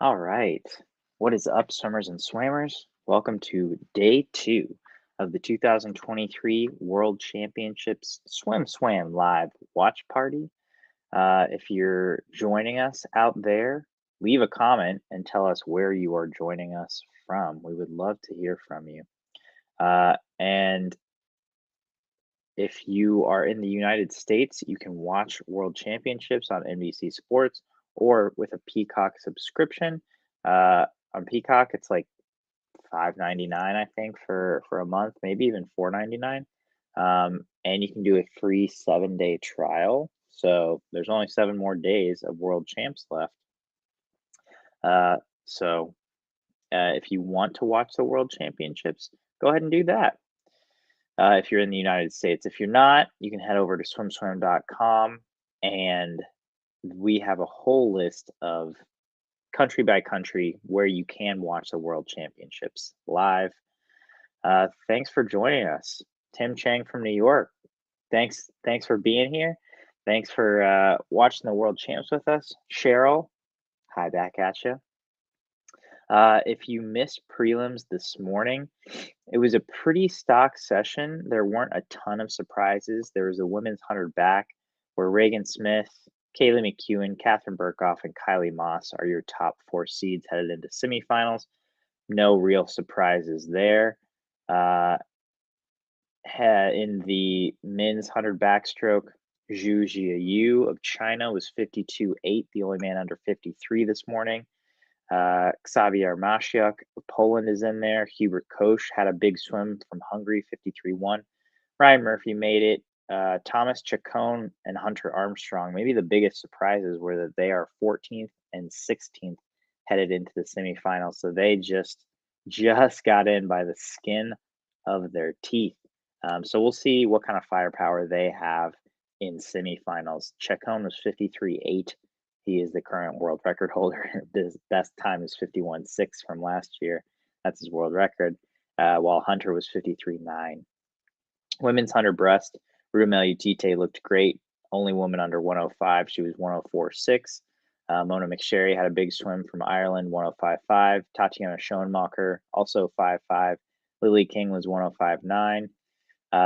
All right. What is up, swimmers and swammers? Welcome to day two of the 2023 World Championships SwimSwam live watch party. If you're joining us out there, leave a comment and tell us where you are joining us from. We would love to hear from you. And if you are in the United States, you can watch World Championships on NBC Sports or with a Peacock subscription. On Peacock, it's like $5.99, I think, for a month, maybe even $4.99. And you can do a free 7-day trial. So there's only 7 more days of World Champs left. So if you want to watch the World Championships, go ahead and do that. If you're in the United States. If you're not, you can head over to swimswam.com and we have a whole list of country by country where you can watch the World Championships live. Thanks for joining us. Tim Chang from New York. Thanks for being here. Thanks for watching the World Champs with us. Cheryl, hi back at you. If you missed prelims this morning, it was a pretty stock session. There weren't a ton of surprises. There was a women's 100 back where Reagan Smith, Kaylee McEwen, Catherine Burkhoff, and Kylie Moss are your top 4 seeds headed into semifinals. No real surprises there. In the men's 100 backstroke, Zhu Jiayu of China was 52.8, the only man under 53 this morning. Xavier Masiuk of Poland is in there. Hubert Koch had a big swim from Hungary, 53.1. Ryan Murphy made it. Thomas Chacon and Hunter Armstrong, maybe the biggest surprises were that they are 14th and 16th headed into the semifinals. So they just got in by the skin of their teeth. So we'll see what kind of firepower they have in semifinals. Chacon was 53.8. He is the current world record holder. His best time is 51.6 from last year. That's his world record. While Hunter was 53.9. Women's 100 breast, Ruta Meilutyte looked great. Only woman under 105. She was 104.6. Mona McSherry had a big swim from Ireland, 105.5. Tatiana Schoenmacher, also 5.5. Lily King was 105.9.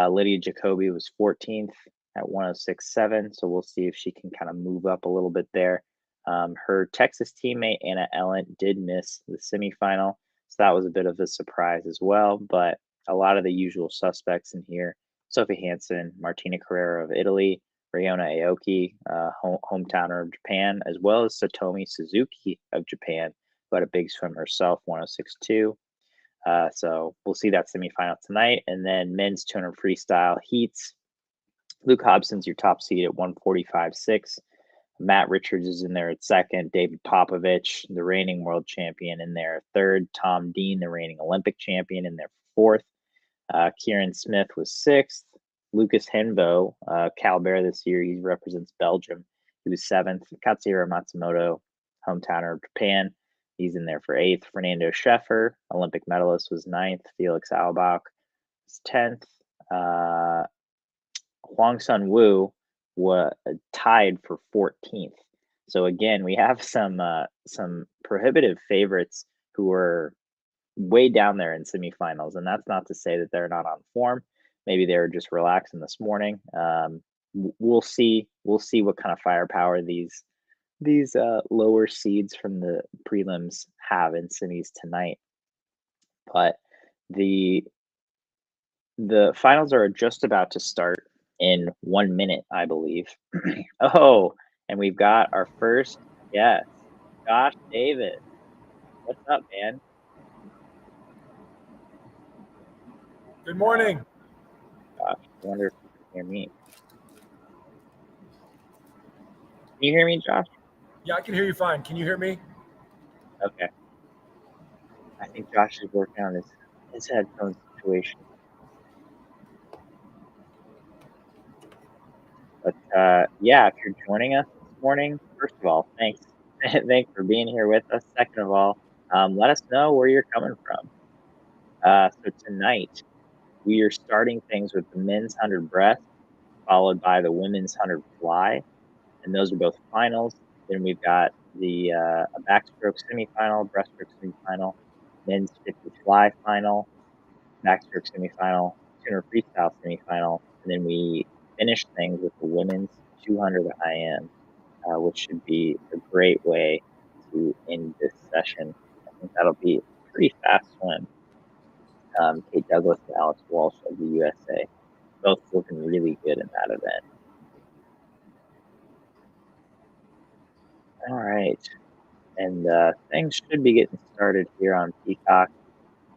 Lydia Jacoby was 14th at 106.7. So we'll see if she can kind of move up a little bit there. Her Texas teammate, Anna Ellen, did miss the semifinal. So that was a bit of a surprise as well. But a lot of the usual suspects in here: Sophie Hansen, Martina Carrera of Italy, Ryona Aoki, hometowner of Japan, as well as Satomi Suzuki of Japan, who had a big swim herself, 106.2. So we'll see that semifinal tonight. And then men's 200 freestyle heats. Luke Hobson's your top seed at 145.6. Matt Richards is in there at second. David Popovich, the reigning world champion, in there at third. Tom Dean, the reigning Olympic champion, in there fourth. Kieran Smith was sixth. Lucas Henbo, Cal Bear this year, he represents Belgium. He was seventh. Katsuhiro Matsumoto, hometowner of Japan, he's in there for eighth. Fernando Scheffer, Olympic medalist, was ninth. Felix Albach was 10th. Huang Sun Wu was tied for 14th. So again, we have some prohibitive favorites who are way down there in semifinals, and that's not to say that they're not on form. Maybe they're just relaxing this morning. We'll see what kind of firepower these lower seeds from the prelims have in semis tonight. But the finals are just about to start in 1 minute, I believe. Oh, and we've got our first guest, Josh Davis. What's up, man? Good morning. Josh, I wonder if you can hear me. Can you hear me, Josh? Yeah, I can hear you fine. Can you hear me? Okay. I think Josh is working on his headphone situation. But yeah, if you're joining us this morning, first of all, thanks. Thanks for being here with us. Second of all, let us know where you're coming from. So tonight, we are starting things with the men's 100 breast, followed by the women's 100 fly. And those are both finals. Then we've got the a backstroke semifinal, breaststroke semifinal, men's 50 fly final, backstroke semifinal, tuner freestyle semifinal, and then we finish things with the women's 200 IM, which should be a great way to end this session. I think that'll be a pretty fast swim. Kate Douglas and Alex Walsh of the USA, both looking really good in that event. All right, and things should be getting started here on Peacock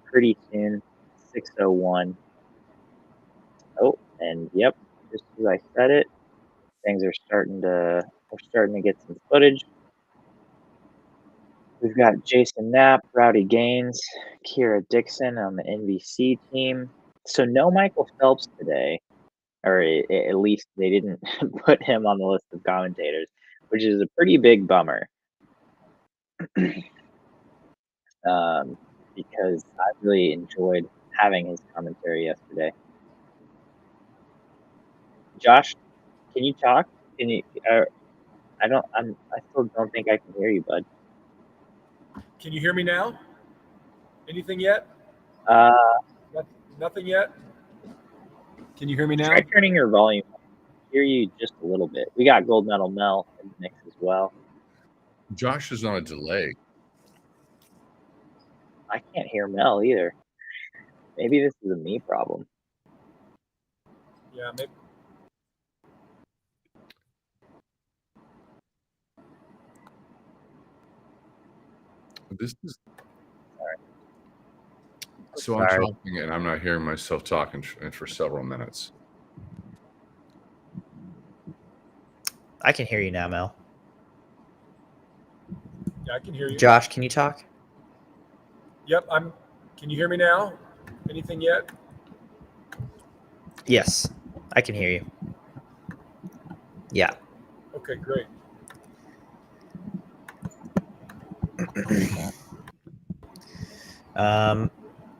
pretty soon. 6:01. Oh, and yep, just as I said it, things are we're starting to get some footage. We've got Jason Knapp, Rowdy Gaines, Kira Dixon on the NBC team. So no Michael Phelps today, or at least they didn't put him on the list of commentators, which is a pretty big bummer. Because I really enjoyed having his commentary yesterday. Josh, can you talk? Can you? I still don't think I can hear you, bud. Can you hear me now? Anything yet? Nothing yet. Can you hear me now? Try turning your volume up. I hear you just a little bit. We got Gold Medal Mel in the mix as well. Josh is on a delay. I can't hear Mel either. Maybe this is a me problem. Yeah, maybe. This is Sorry. so I'm talking and I'm not hearing myself talking for several minutes. I can hear you now, Mel. Yeah, I can hear you. Josh, can you talk? Yep, Can you hear me now? Anything yet? Yes, I can hear you. Yeah. Okay, great.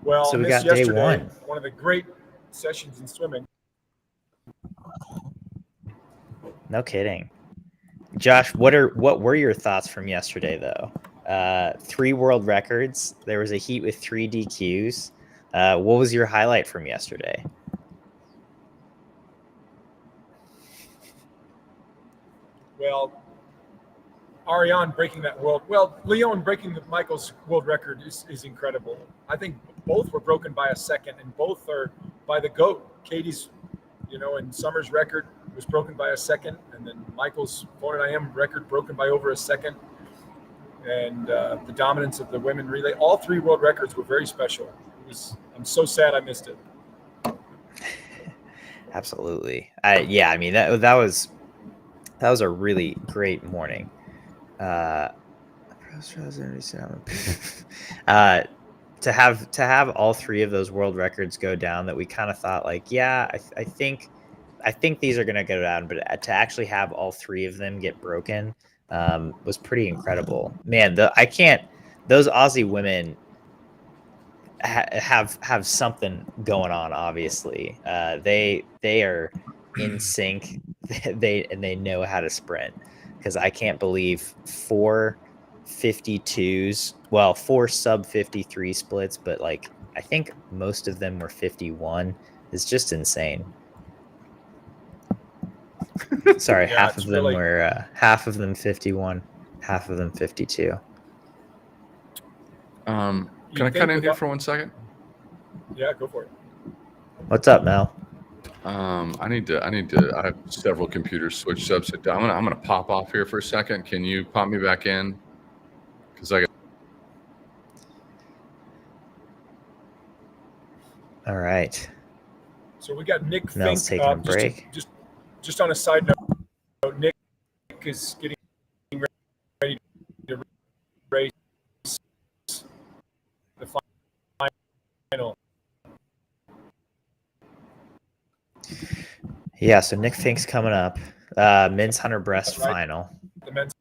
Well, so we got day one. One of the great sessions in swimming. No kidding. Josh, what were your thoughts from yesterday, though? 3 world records. There was a heat with 3 DQs. What was your highlight from yesterday? Well, Ariane breaking that Leon breaking Michael's world record is incredible. I think both were broken by a second, and both are by the GOAT. Katie's, and Summer's record was broken by a second, and then Michael's 400 IM record broken by over a second. And the dominance of the women relay, all 3 world records were very special. I'm so sad I missed it. Absolutely. I mean, that was a really great morning. To have all 3 of those world records go down, that we kind of thought like, I think these are going to go down, but to actually have all 3 of them get broken was pretty incredible. Man, those Aussie women have something going on. Obviously, they are in sync. They know how to sprint, because I can't believe 4 52s, 4 sub 53 splits, but like I think most of them were 51. It's just insane. Sorry, half of them were half of them 51, half of them 52. Can I cut in here for 1 second? Yeah, go for it. What's up, Mel? I have several computers switched up. So I'm gonna pop off here for a second. Can you pop me back in? Because I got. All right. So we got Nick Mel's Fink, taking a break. Just on a side note, Nick is getting ready to race the final. Yeah, so Nick Fink's coming up. Men's 100 breast final. The men's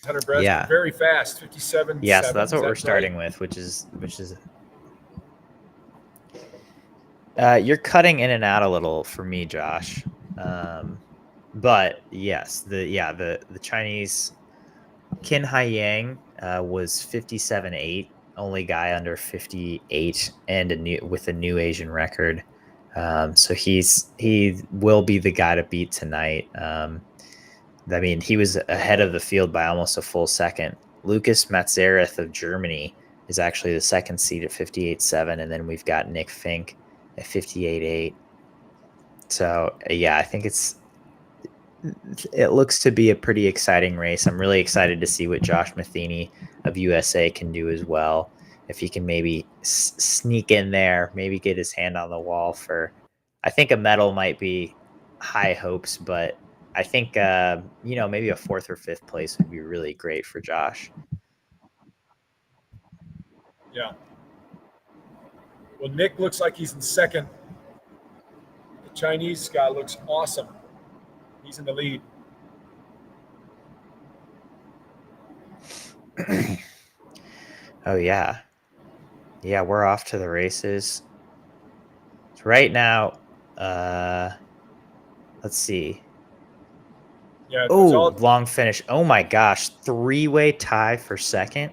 100 breast, very fast, 57. Yeah, so that's what we're starting with, which is. You're cutting in and out a little for me, Josh. But yes, the Chinese Kin Haiyang was 57.8, only guy under 58, and with a new Asian record. So he will be the guy to beat tonight. I mean, he was ahead of the field by almost a full second. Lucas Matzereth of Germany is actually the second seed at 58.7, and then we've got Nick Fink at 58.8. So yeah, I think it looks to be a pretty exciting race. I'm really excited to see what Josh Matheny of USA can do as well. If he can maybe sneak in there, maybe get his hand on the wall for, I think a medal might be high hopes, but I think, maybe a 4th or 5th place would be really great for Josh. Yeah. Well, Nick looks like he's in second. The Chinese guy looks awesome. He's in the lead. Oh, yeah. Yeah, we're off to the races. So right now, let's see. Yeah. Oh, long finish. Oh, my gosh. 3-way tie for second.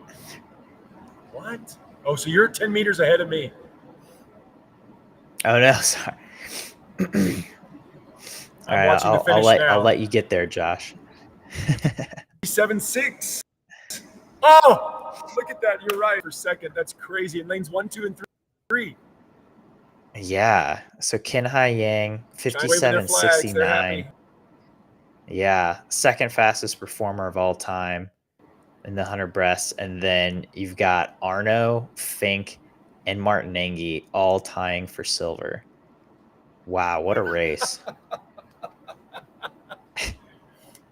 What? Oh, so you're 10 meters ahead of me. Oh, no, sorry. All right, I'll let you get there, Josh. 7.6. Oh, look at that. You're right for second. That's crazy. In lanes 1, 2, and 3. Yeah. So Kin Haiyang, 57.69. Yeah. Second fastest performer of all time in the 100 breasts. And then you've got Arno, Fink, and Martin Engi all tying for silver. Wow, what a race.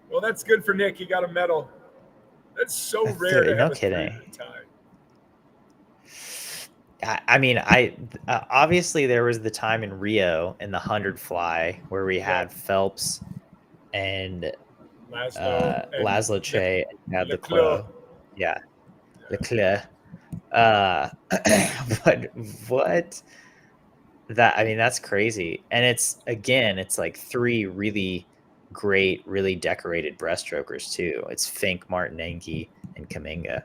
Well, that's good for Nick. He got a medal. That's so rare to have no kidding. Tie. I mean, obviously there was the time in Rio in the 100 fly where we had Phelps and Laszlo Che and had Leclerc. Yeah, Leclerc. But what? That's crazy. And it's like 3 really great, really decorated breaststrokers too. It's Fink, Martin Engi, and Kaminga.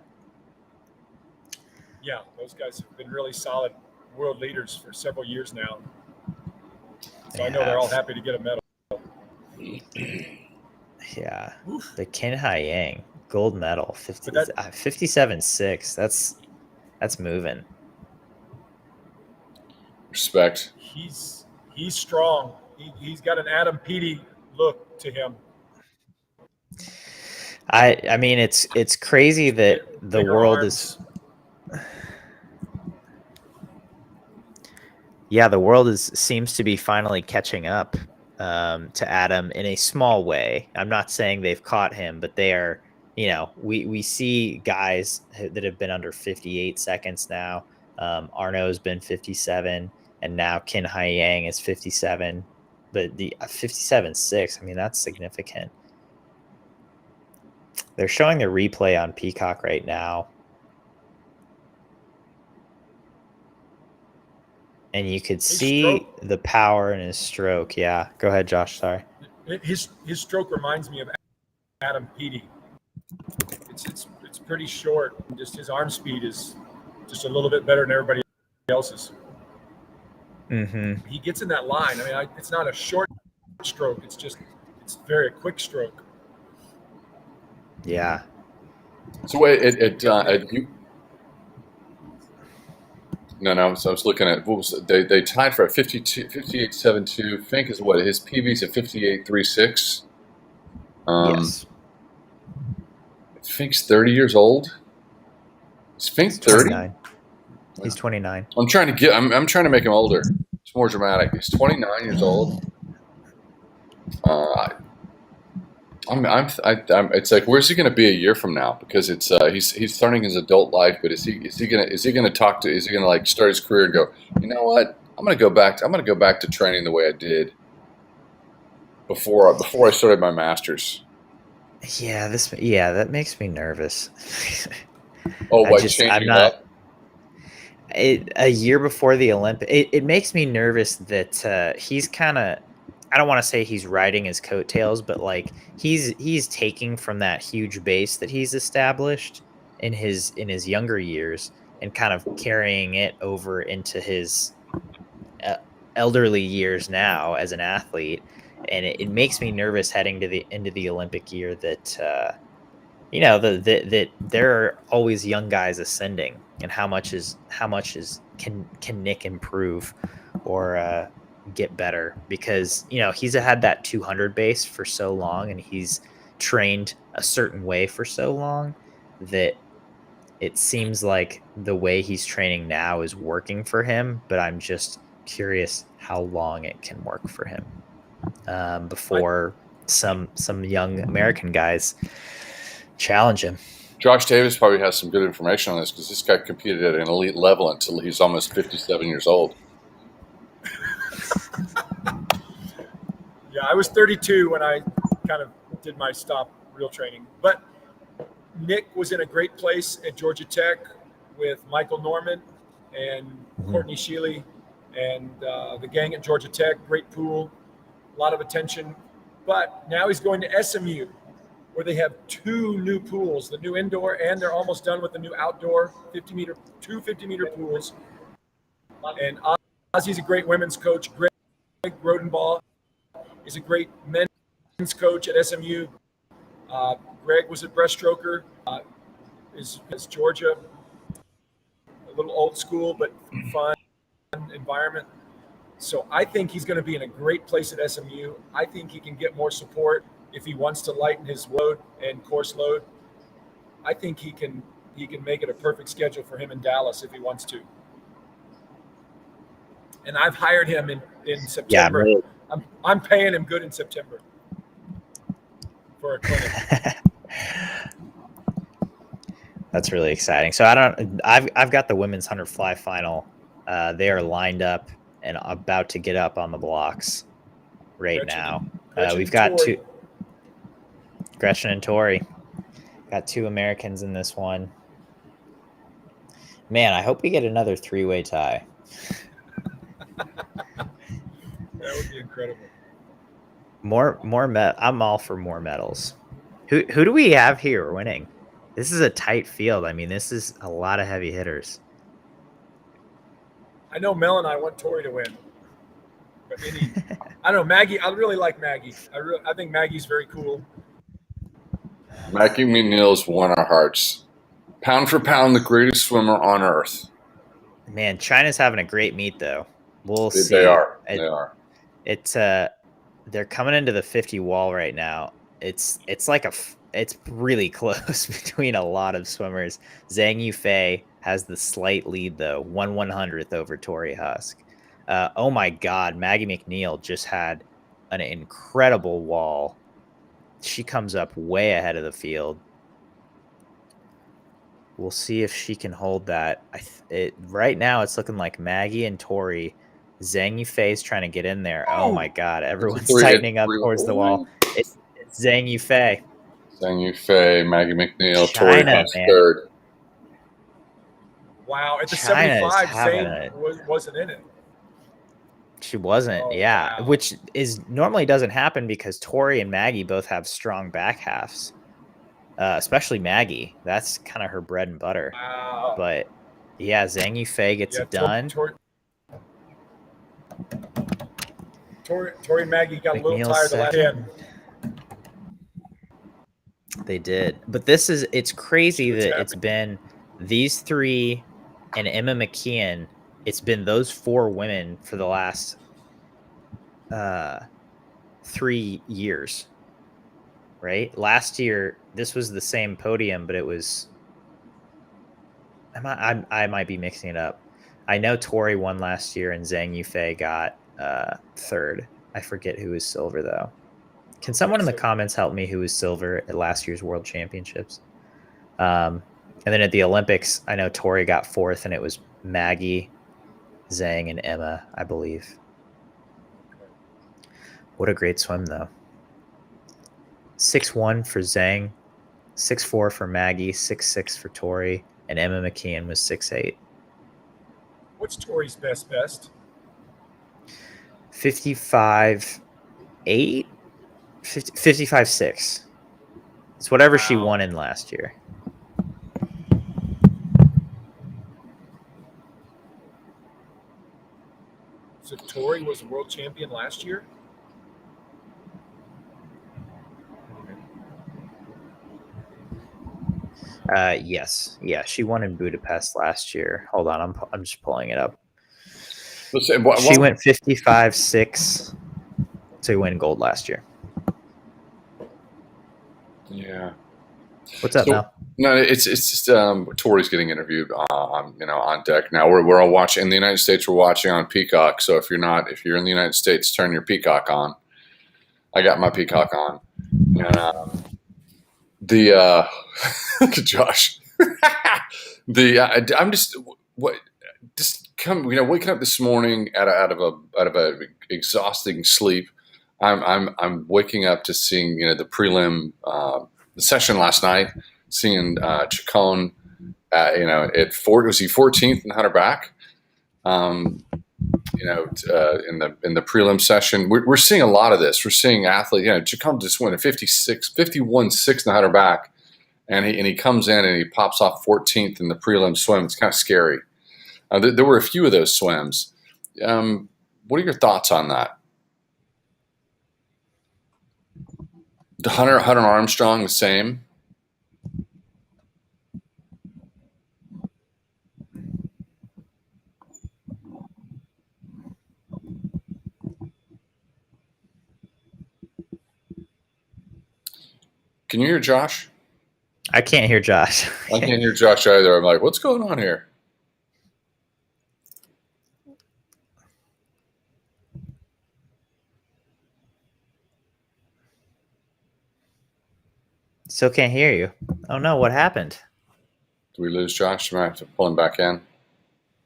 Yeah, those guys have been really solid world leaders for several years now. So I know they're all happy to get a medal. Yeah. Oof. The Kin Haiyang gold medal, 57.6. That's moving. Respect. He's strong. He's got an Adam Peaty look to him. I mean, it's crazy that the world is. Yeah, the world seems to be finally catching up to Adam in a small way. I'm not saying they've caught him, but they are. We see guys that have been under 58 seconds now. Arno's been 57, and now Kin Haiyang is 57. But the 57.6, I mean, that's significant. They're showing the replay on Peacock right now. And you could see the power in his stroke. Yeah. Go ahead, Josh. Sorry. His stroke reminds me of Adam Peaty. It's pretty short. Just his arm speed is just a little bit better than everybody else's. Mm-hmm. He gets in that line. I mean, it's not a short stroke. It's very quick stroke. Yeah. So No. So I was looking at what was they tied for a 58.72. Fink is what his PB's at 58.36. Yes. Fink's 30 years old. Is Fink 30? He's 29. I'm trying to make him older. It's more dramatic. He's 29 years old. It's like, where's he going to be a year from now? Because it's he's starting his adult life, but is he going to like start his career and go, you know what? I'm going to go back to training the way I did before I started my masters. Yeah, that makes me nervous. Changing up? A year before the Olympics, it makes me nervous that he's kind of I don't want to say he's riding his coattails, but like he's taking from that huge base that he's established in his younger years and kind of carrying it over into his elderly years now as an athlete. And it makes me nervous heading to the end of the Olympic year that that there are always young guys ascending, and how much is can Nick improve or get better, because he's had that 200 base for so long and he's trained a certain way for so long that it seems like the way he's training now is working for him, but I'm just curious how long it can work for him before some young American guys challenge him. Josh Davis probably has some good information on this because this guy competed at an elite level until he's almost 57 years old. Yeah, I was 32 when I kind of did my stop real training. But Nick was in a great place at Georgia Tech with Michael Norman and Courtney Shealy and the gang at Georgia Tech. Great pool, a lot of attention. But now he's going to SMU, where they have 2 new pools, the new indoor, and they're almost done with the new outdoor 50-meter pools. And Ozzy's a great women's coach. Greg Rodenbaugh is a great men's coach at SMU. Greg was a breaststroker. Is Georgia, a little old school but fun environment. So I think he's going to be in a great place at SMU. I think he can get more support if he wants to lighten his load and course load. I think he can make it a perfect schedule for him in Dallas if he wants to. And I've hired him in September. Yeah, I'm paying him good in September for a clinic. That's really exciting. So I've got the women's 100 fly final. They are lined up and about to get up on the blocks right now. We've got Gretchen and Tori. Got 2 Americans in this one. Man, I hope we get another 3-way tie. That would be incredible. I'm all for more medals. Who do we have here winning? This is a tight field. I mean, this is a lot of heavy hitters. I know Mel and I want Tori to win. But I don't know, Maggie. I really like Maggie. I think Maggie's very cool. Maggie McNeil's won our hearts. Pound for pound, the greatest swimmer on earth. Man, China's having a great meet, though. We'll see. They are. They are. It's they're coming into the 50 wall right now. It's really close between a lot of swimmers. Zhang Yufei has the slight lead, though, 1/100th over Tori Husk. Oh my God, Maggie McNeil just had an incredible wall. She comes up way ahead of the field. We'll see if she can hold that. Right now, it's looking like Maggie and Tori. Zhang Yufei's trying to get in there. Oh my God, everyone's tightening up towards the wall. It's Zhang Yufei. Zhang Yufei, Maggie McNeil, Tori Husk third. Wow, at the China 75, Zhang wasn't in it. She wasn't, wow. Which normally doesn't happen because Tori and Maggie both have strong back halves, especially Maggie. That's kind of her bread and butter. Wow. But yeah, Zhang Yufei gets it done. Tori and Maggie got a little tired the last end. They did, but it's crazy that it's been these 3 and Emma McKeon. It's been those 4 women for the last 3 years, right? Last year, this was the same podium, but it was. I might be mixing it up. I know Tori won last year, and Zhang Yufei got 3rd. I forget who was silver though. Can someone in the comments help me who was silver at last year's World Championships? And then at the Olympics, I know Tori got 4th, and it was Maggie, Zhang, and Emma, I believe. What a great swim, though. 6-1 for Zhang, 6-4 for Maggie, 6-6 for Tori, and Emma McKeon was 6-8. What's Tori's best? 55 55.8, 55.6. It's whatever she Wow. won in last year. So Tori was a world champion last year? Yes. Yeah, she won in Budapest last year. Hold on, I'm just pulling it up. Let's say, She went 55.6 to win gold last year. Yeah. What's up, So, Mel? no, it's just Tori's getting interviewed on deck now. We're all watching in the United States. We're watching on Peacock. So if you're in the United States, turn your Peacock on. I got my Peacock on, and look at Josh. I'm just waking up this morning out of a exhausting sleep. I'm waking up to seeing the prelim the session last night, seeing Chacon at 4 was he 14th in 100 back. In the prelim session, we're seeing a lot of this. We're seeing athletes. Chacon just went a 51.6 in 100 back, and he comes in and he pops off 14th in the prelim swim. It's kind of scary. There were a few of those swims. What are your thoughts on that? The Hunter Armstrong, the same. Can you hear Josh? I can't hear Josh. I can't hear Josh either. I'm like, what's going on here? Still can't hear you. Oh no, what happened? Do we lose Josh? Do I have to pull him back in?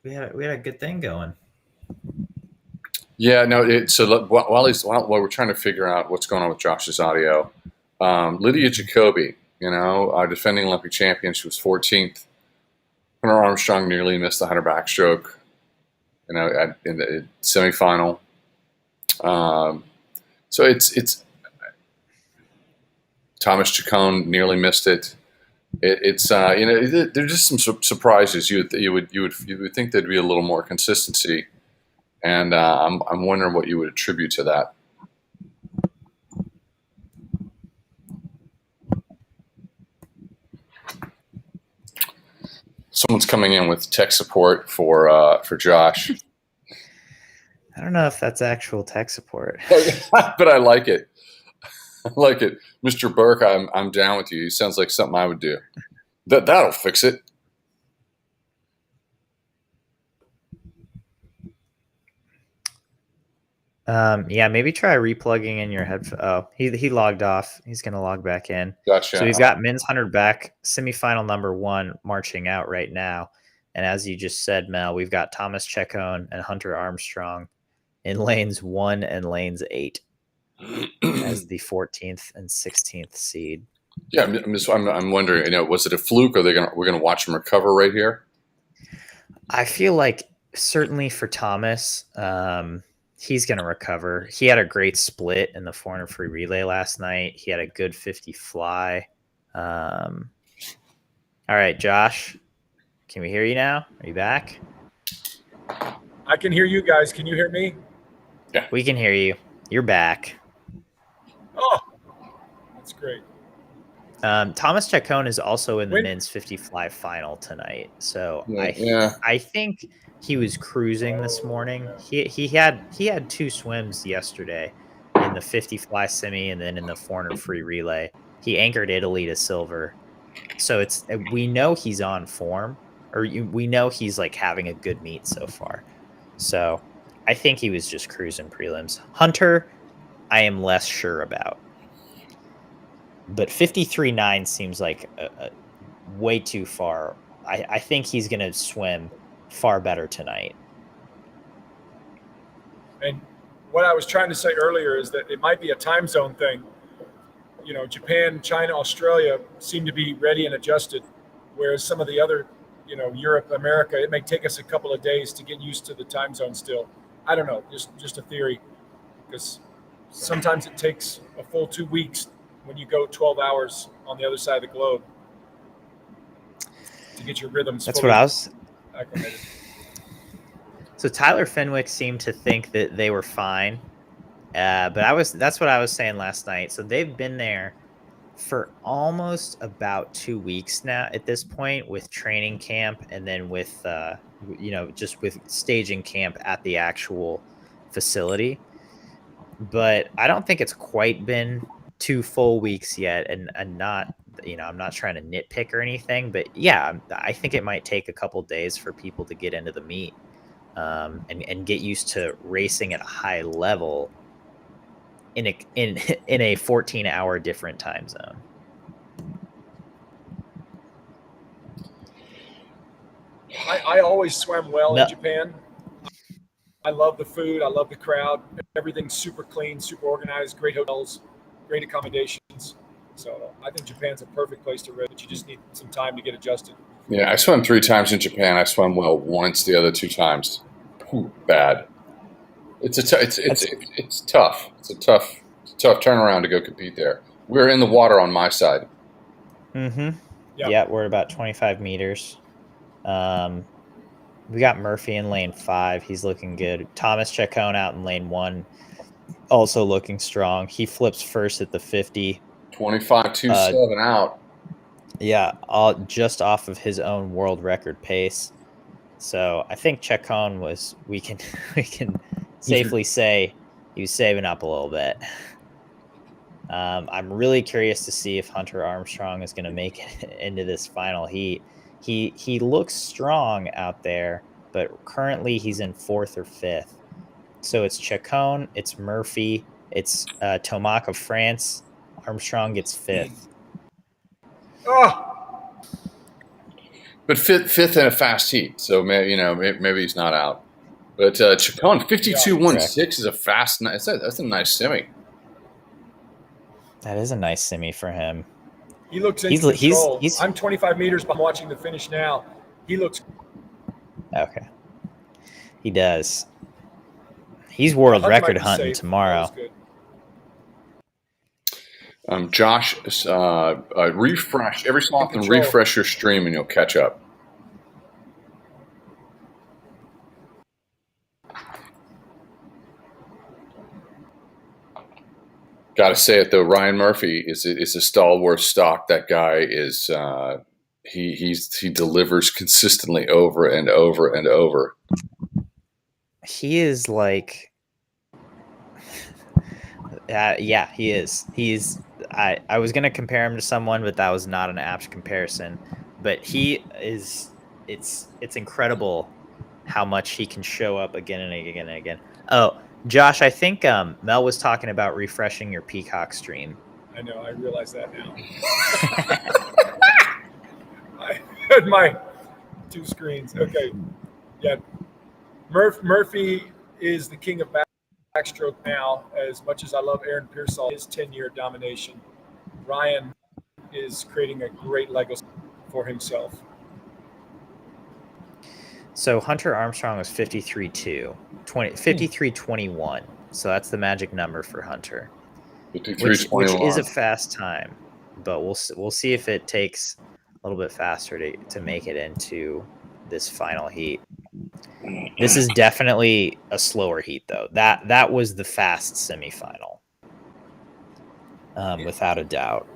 We had a good thing going. Yeah, no. So look, while we're trying to figure out what's going on with Josh's audio, Lydia Jacoby, our defending Olympic champion, she was 14th. Hunter Armstrong nearly missed the 100 backstroke, in the semifinal. So it's Thomas Chacon nearly missed it. There's just some surprises. You would think there'd be a little more consistency, and I'm wondering what you would attribute to that. Someone's coming in with tech support for Josh. I don't know if that's actual tech support. But I like it. I like it. Mr. Burke, I'm down with you. It sounds like something I would do. That'll fix it. Yeah, maybe try replugging in your headphone. Oh, he logged off. He's gonna log back in. Gotcha. So we've got men's 100 back semifinal number 1 marching out right now. And as you just said, Mel, we've got Thomas Chacon and Hunter Armstrong in lanes 1 and lanes 8 as the 14th and 16th seed. Yeah, I'm wondering. Was it a fluke? Or we're gonna watch him recover right here? I feel like certainly for Thomas, he's going to recover. He had a great split in the 400 free relay last night. He had a good 50 fly. All right, Josh, can we hear you now? Are you back? I can hear you guys. Can you hear me? Yeah. We can hear you. You're back. Oh, that's great. Thomas Chacon is also in the men's 50 fly final tonight. So I think he was cruising this morning. He had 2 swims yesterday in the 50 fly semi and then in the 400 free relay. He anchored Italy to silver. So we know he's on form, we know he's like having a good meet so far. So I think he was just cruising prelims. Hunter, I am less sure about. But 53.9 seems like a way too far. I think he's going to swim far better tonight. And what I was trying to say earlier is that it might be a time zone thing. Japan, China, Australia seem to be ready and adjusted, whereas some of the other, Europe, America, it may take us a couple of days to get used to the time zone still. I don't know, just a theory, because sometimes it takes a full 2 weeks when you go 12 hours on the other side of the globe to get your rhythms. That's what I was. Acclimated. So Tyler Fenwick seemed to think that they were fine, but that's what I was saying last night. So they've been there for almost about 2 weeks now at this point, with training camp and then with just with staging camp at the actual facility. But I don't think it's quite been 2 full weeks yet, and not, I'm not trying to nitpick or anything, but yeah, I think it might take a couple days for people to get into the meet, and get used to racing at a high level in a 14-hour different time zone. I always swam well in Japan. I love the food. I love the crowd. Everything's super clean, super organized, great hotels, great accommodations. So I think Japan's a perfect place to race, but you just need some time to get adjusted. Yeah, I swam 3 times in Japan. I swam well once the other 2 times. Bad. It's tough. It's a tough turnaround to go compete there. We're in the water on my side. Mm-hmm. Yeah, we're about 25 meters. We got Murphy in lane 5. He's looking good. Thomas Chacon out in lane 1, also looking strong. He flips first at the 50. 25.27 out. Yeah, just off of his own world record pace. So I think Chacon we can safely say he was saving up a little bit. I'm really curious to see if Hunter Armstrong is going to make it into this final heat. He looks strong out there, but currently he's in 4th or 5th. So it's Chacon, it's Murphy, it's Tomac of France. Armstrong gets 5th. Oh! But fifth in a fast heat, so maybe he's not out. But Chacon 52.16 is a fast. That's a nice semi. That is a nice semi for him. He looks in control. I'm 25 meters, but I'm watching the finish now. He looks okay. He does. He's world record hunting tomorrow. Josh, refresh every so often. Refresh your stream, and you'll catch up. Got to say it though, Ryan Murphy is a stalwart stock. That guy is he delivers consistently over and over and over. He is like, yeah, he is. I was gonna compare him to someone, but that was not an apt comparison. But he is. It's incredible how much he can show up again and again and again. Oh, Josh, I think Mel was talking about refreshing your Peacock stream. I know. I realize that now. I had my 2 screens. Okay. Yeah. Murphy is the king of backstroke now. As much as I love Aaron Pearsall, his 10-year domination, Ryan is creating a great legacy for himself. So Hunter Armstrong was 53.21. So that's the magic number for Hunter, which is a fast time. But we'll see if it takes a little bit faster to make it into this final heat. This is definitely a slower heat, though. That was the fast semifinal, without a doubt.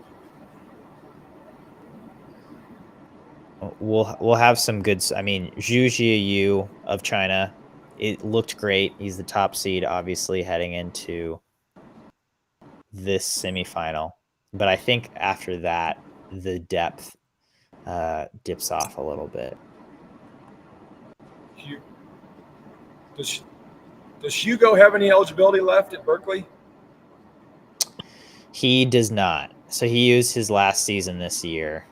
We'll have some good. I mean, Zhu Jiayu of China, it looked great. He's the top seed, obviously, heading into this semifinal. But I think after that, the depth dips off a little bit. Does Hugo have any eligibility left at Berkeley? He does not. So he used his last season this year.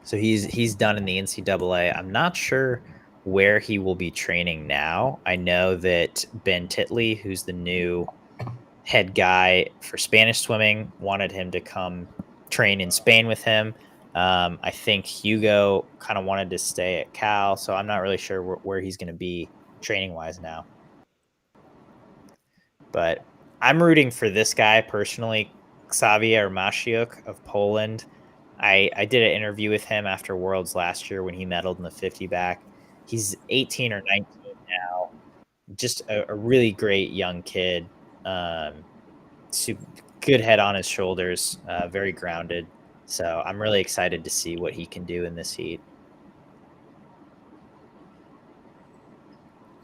So he's done in the NCAA. I'm not sure where he will be training now. I know that Ben Titley, who's the new head guy for Spanish swimming, wanted him to come train in Spain with him. I think Hugo kind of wanted to stay at Cal, so I'm not really sure where he's going to be training-wise now. But I'm rooting for this guy personally, Xavier Mashiuk of Poland. I did an interview with him after Worlds last year when he medaled in the 50 back. He's 18 or 19 now. Just a really great young kid. Good head on his shoulders, very grounded. So I'm really excited to see what he can do in this heat.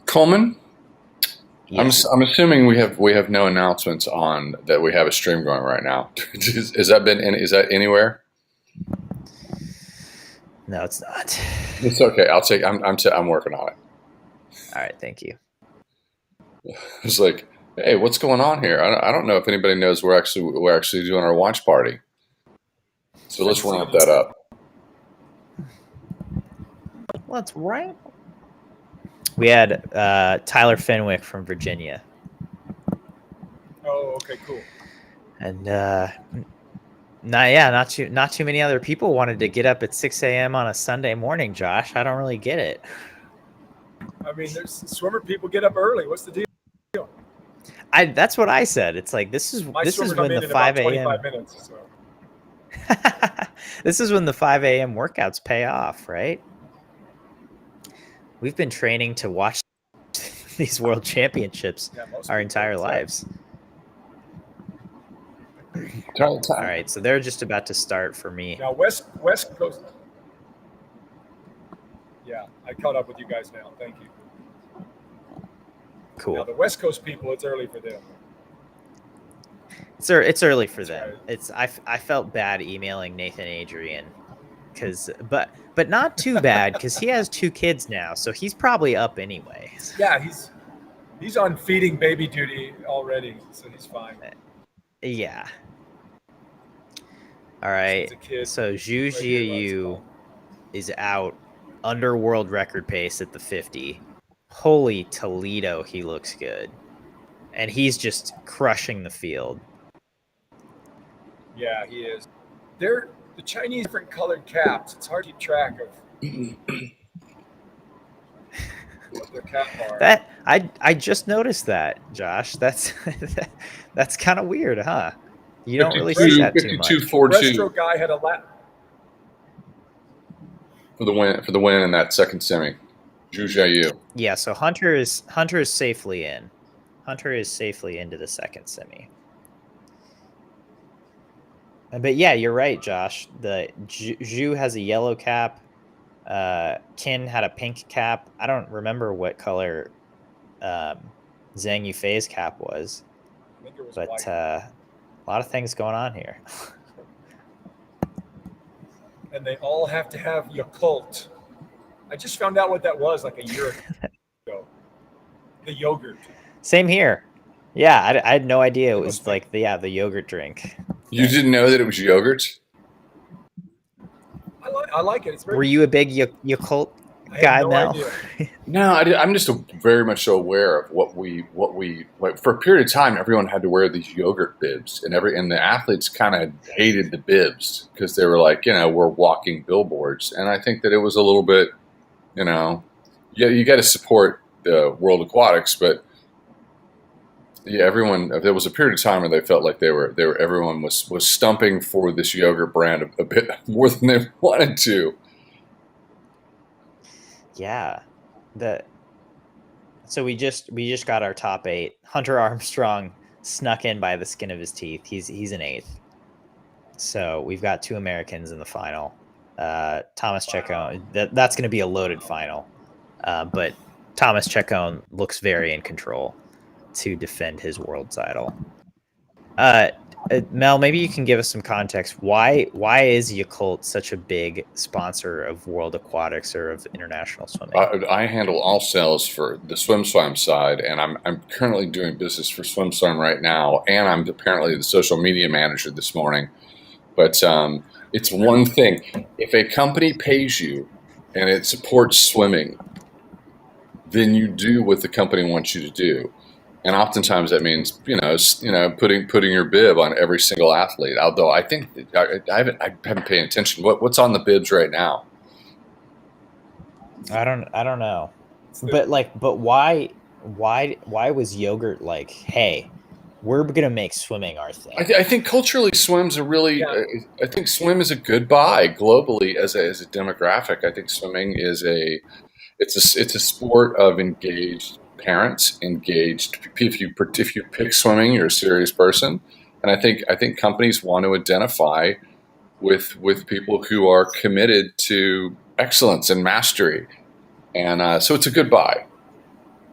Coleman, Yes. I'm assuming we have no announcements on that we have a stream going right now. Is that anywhere? No, it's not. It's okay. I'm working on it. All right, thank you. It's like, hey, what's going on here? I don't know if anybody knows we're actually doing our watch party. So let's ramp that up. Let's ramp. We had Tyler Fenwick from Virginia. Oh, okay, cool. And not too many other people wanted to get up at 6 a.m. on a Sunday morning, Josh. I don't really get it. I mean, there's swimmer people get up early. What's the deal? That's what I said. It's like this is when the 5 a.m. minutes, so. This is when the 5 a.m. workouts pay off, right? We've been training to watch these world championships our entire lives. All right, so they're just about to start for me. Now, West Coast. Yeah, I caught up with you guys now. Thank you. Cool. Now, the West Coast people, it's early for them. It's early for them. Right. I felt bad emailing Nathan Adrian, but not too bad because he has 2 kids now, so he's probably up anyway. Yeah, he's on feeding baby duty already, so he's fine. Yeah. All right. So Zhu Jiayu is out under world record pace at the 50. Holy Toledo, he looks good. And he's just crushing the field. Yeah, he is. They're the Chinese different colored caps. It's hard to keep track of what their cap are. That I just noticed that, Josh. That's that's kind of weird, huh? You don't really see that too much. 52-42. Breaststroke guy had a lap for the win in that second semi. Zhu Jiayu. Yeah, so Hunter is safely in. Hunter is safely into the second semi. But yeah, you're right, Josh. The Zhu has a yellow cap. Qin had a pink cap. I don't remember what color Zhang Yufei's cap was. I think it was but white. A lot of things going on here. And they all have to have Yakult. I just found out what that was like a year ago. The yogurt. Same here. Yeah, I had no idea it was like the yogurt drink. You didn't know that it was yogurt? I like it. It's very. Were you a big Yakult guy, Mel? No, I'm just very much so aware of what we like. For a period of time, everyone had to wear these yogurt bibs, and the athletes kind of hated the bibs because they were like, we're walking billboards. And I think that it was a little bit, you got to support the World Aquatics, but yeah, there was a period of time where they felt like everyone was stumping for this yogurt brand a bit more than they wanted to. Yeah. So we just got our top 8. Hunter Armstrong snuck in by the skin of his teeth. He's an 8th. So we've got 2 Americans in the final. Thomas Chacon, that's going to be a loaded final. But Thomas Chacon looks very in control to defend his world title. Mel, maybe you can give us some context. Why is Yakult such a big sponsor of World Aquatics or of international swimming? I handle all sales for the SwimSwam side, and I'm currently doing business for SwimSwam right now, and I'm apparently the social media manager this morning. But it's one thing. If a company pays you and it supports swimming, then you do what the company wants you to do. And oftentimes that means, putting your bib on every single athlete. Although I think I haven't paid attention. What's on the bibs right now? I don't know. But why was yogurt like, hey, we're gonna make swimming our thing. I think culturally, swim's a really. Yeah. I think swim is a good buy globally as a demographic. I think swimming is it's a sport of engaged parents, engaged. If you pick swimming, you're a serious person, and I think companies want to identify with people who are committed to excellence and mastery, and so it's a good buy.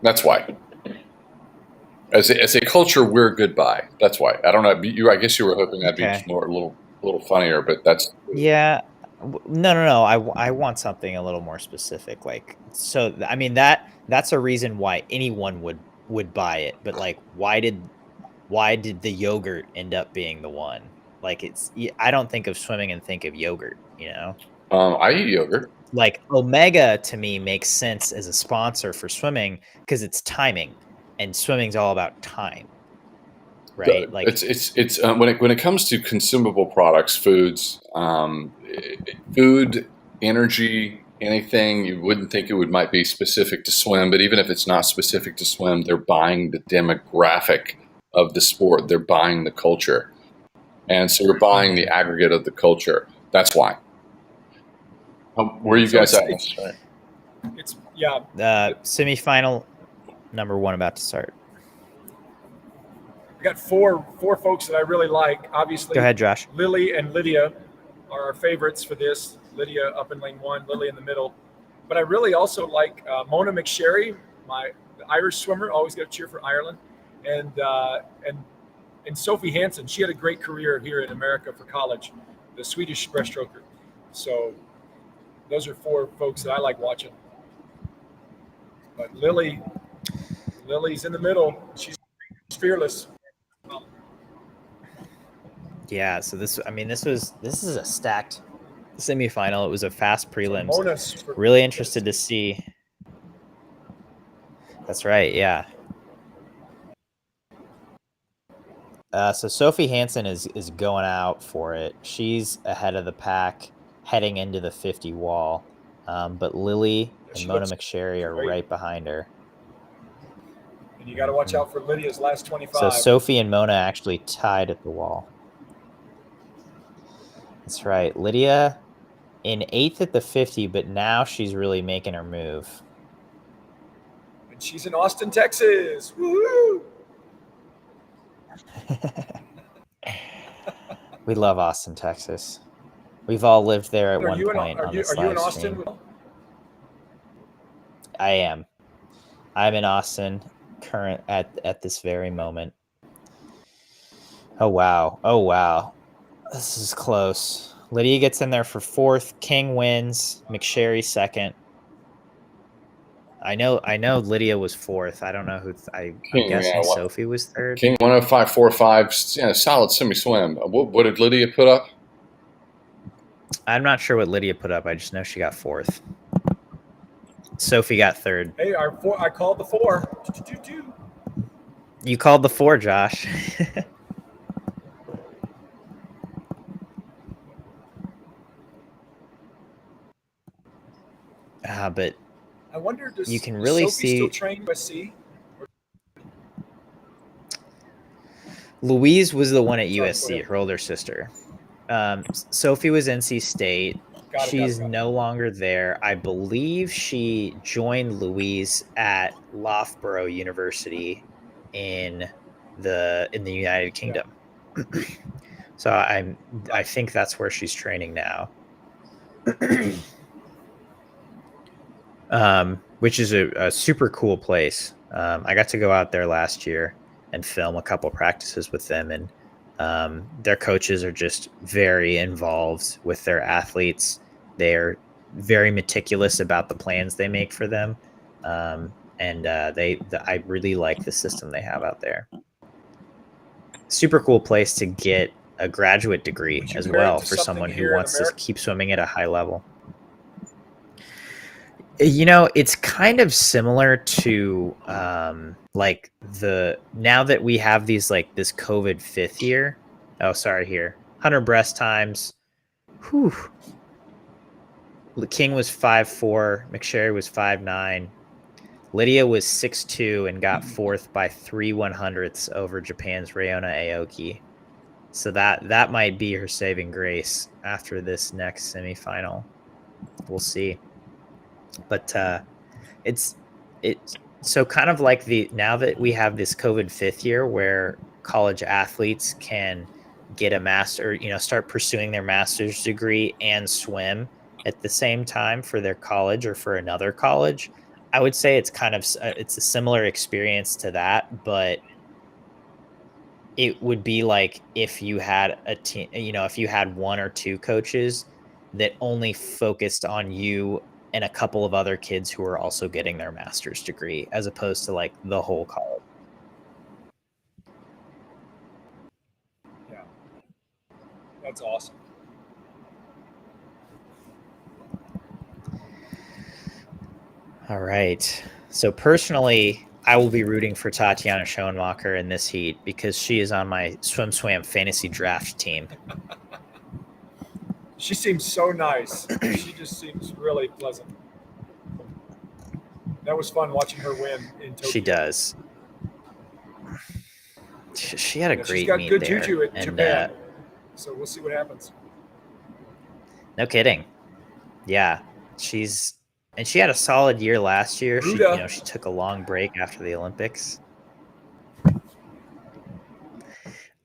That's why. As a culture, we're a good buy. That's why. I don't know. I guess you were hoping that'd be more a little funnier, but that's Yeah. No. I want something a little more specific. Like, so I mean that's a reason why anyone would buy it. But like, why did the yogurt end up being the one? Like, I don't think of swimming and think of yogurt. You know. I eat yogurt. Like, Omega to me makes sense as a sponsor for swimming because it's timing, and swimming's all about time, right? Like, it's when it comes to consumable products, foods, food, energy, anything you wouldn't think might be specific to swim, but even if it's not specific to swim, they're buying the demographic of the sport. They're buying the culture, and so you're buying the aggregate of the culture. That's why. Where are you guys at? It's yeah. Semifinal number 1 about to start. We got four folks that I really like. Obviously, go ahead, Josh. Lily and Lydia are our favorites for this. Lydia up in lane 1, Lily in the middle. But I really also like Mona McSherry, the Irish swimmer. Always got to cheer for Ireland, and Sophie Hansen. She had a great career here in America for college, the Swedish breaststroker. So those are 4 folks that I like watching. But Lily's in the middle. She's fearless. Yeah, so this is a stacked semifinal. It was a fast prelims. Really interested to see. That's right, yeah. So Sophie Hansen is going out for it. She's ahead of the pack, heading into the 50 wall. But Lily and Mona McSherry are right behind her. And you got to watch out for Lydia's last 25. So Sophie and Mona actually tied at the wall. That's right. Lydia in 8th at the 50, but now she's really making her move. And she's in Austin, Texas. Woo-hoo! We love Austin, Texas. We've all lived there at one point on this live stream. I am. I'm in Austin at this very moment. Oh wow. This is close. Lydia gets in there for 4th. King wins. McSherry 2nd. I know Lydia was 4th. I don't know who. I'm guessing Sophie was 3rd. King 105.45. Yeah, solid semi-swim. What did Lydia put up? I'm not sure what Lydia put up. I just know she got 4th. Sophie got 3rd. Hey, I called the 4. You called the 4, Josh. But I wonder, you can really Sophie see. Still train USC? Louise was the one at USC, her older sister. Sophie was NC State. She's no longer there. I believe she joined Louise at Loughborough University in the United Kingdom. Yeah. So I think that's where she's training now. Which is a super cool place. I got to go out there last year and film a couple practices with them, and their coaches are just very involved with their athletes. They're very meticulous about the plans they make for them, and I really like the system they have out there. Super cool place to get a graduate degree as well for someone who wants to keep swimming at a high level. You know, it's kind of similar to like now that we have these like this COVID 5th year. Oh, sorry, here 100 breast times. Whew. King was 5'4", McSherry was 5'9". Lydia was 6'2" and got fourth by 3/100ths over Japan's Ryona Aoki. So that might be her saving grace after this next semifinal. We'll see. But it's so kind of like now that we have this COVID fifth year where college athletes can get a master, start pursuing their master's degree and swim at the same time for their college or for another college. I would say it's kind of it's a similar experience to that, but it would be like if you had a team, if you had one or two coaches that only focused on you and a couple of other kids who are also getting their master's degree, as opposed to like the whole college. Yeah, that's awesome. All right. So personally, I will be rooting for Tatiana Schoenmacher in this heat because she is on my SwimSwam fantasy draft team. She seems so nice. She just seems really pleasant. That was fun watching her win in Tokyo. She does. She had a great she's got meet good there. juju at Japan. So we'll see what happens. No kidding. Yeah. She had a solid year last year. She took a long break after the Olympics.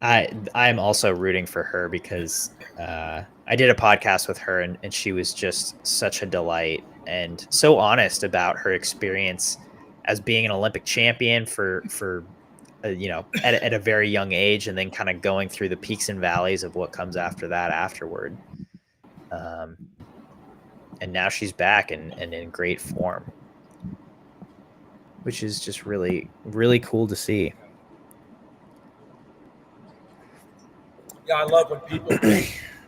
I'm also rooting for her because I did a podcast with her and she was just such a delight and so honest about her experience as being an Olympic champion for at a very young age, and then kind of going through the peaks and valleys of what comes after that afterward. And now she's back and in great form, which is just really, really cool to see. Yeah, I love when people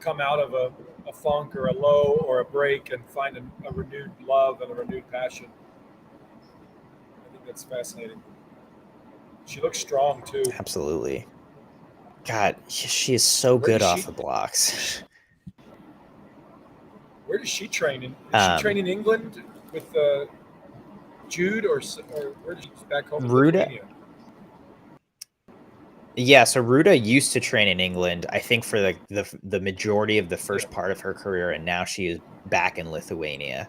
come out of a funk or a low or a break and find a renewed love and a renewed passion. I think that's fascinating. She looks strong too. Absolutely. God, she is so good off the blocks. Where does she train? Does she train in England with Jude or where does she back home in Lithuania? Yeah, so Ruta used to train in England, I think, for the majority of the first part of her career, and now she is back in Lithuania.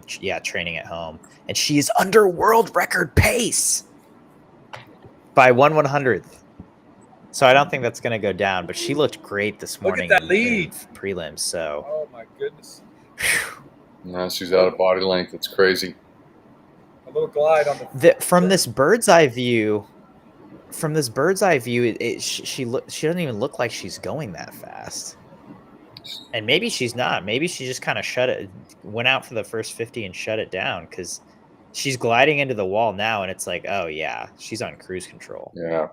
Training at home, and she is under world record pace by 1/100th. So I don't think that's going to go down, but she looked great this morning. Look at that lead. In prelims. So. Oh my goodness. No, she's out of body length. It's crazy. A little glide on from this bird's eye view. From this bird's eye view, she doesn't even look like she's going that fast. And maybe she's not. Maybe she just kind of went out for the first 50 and shut it down because she's gliding into the wall now, and it's like, oh yeah, she's on cruise control. Yeah.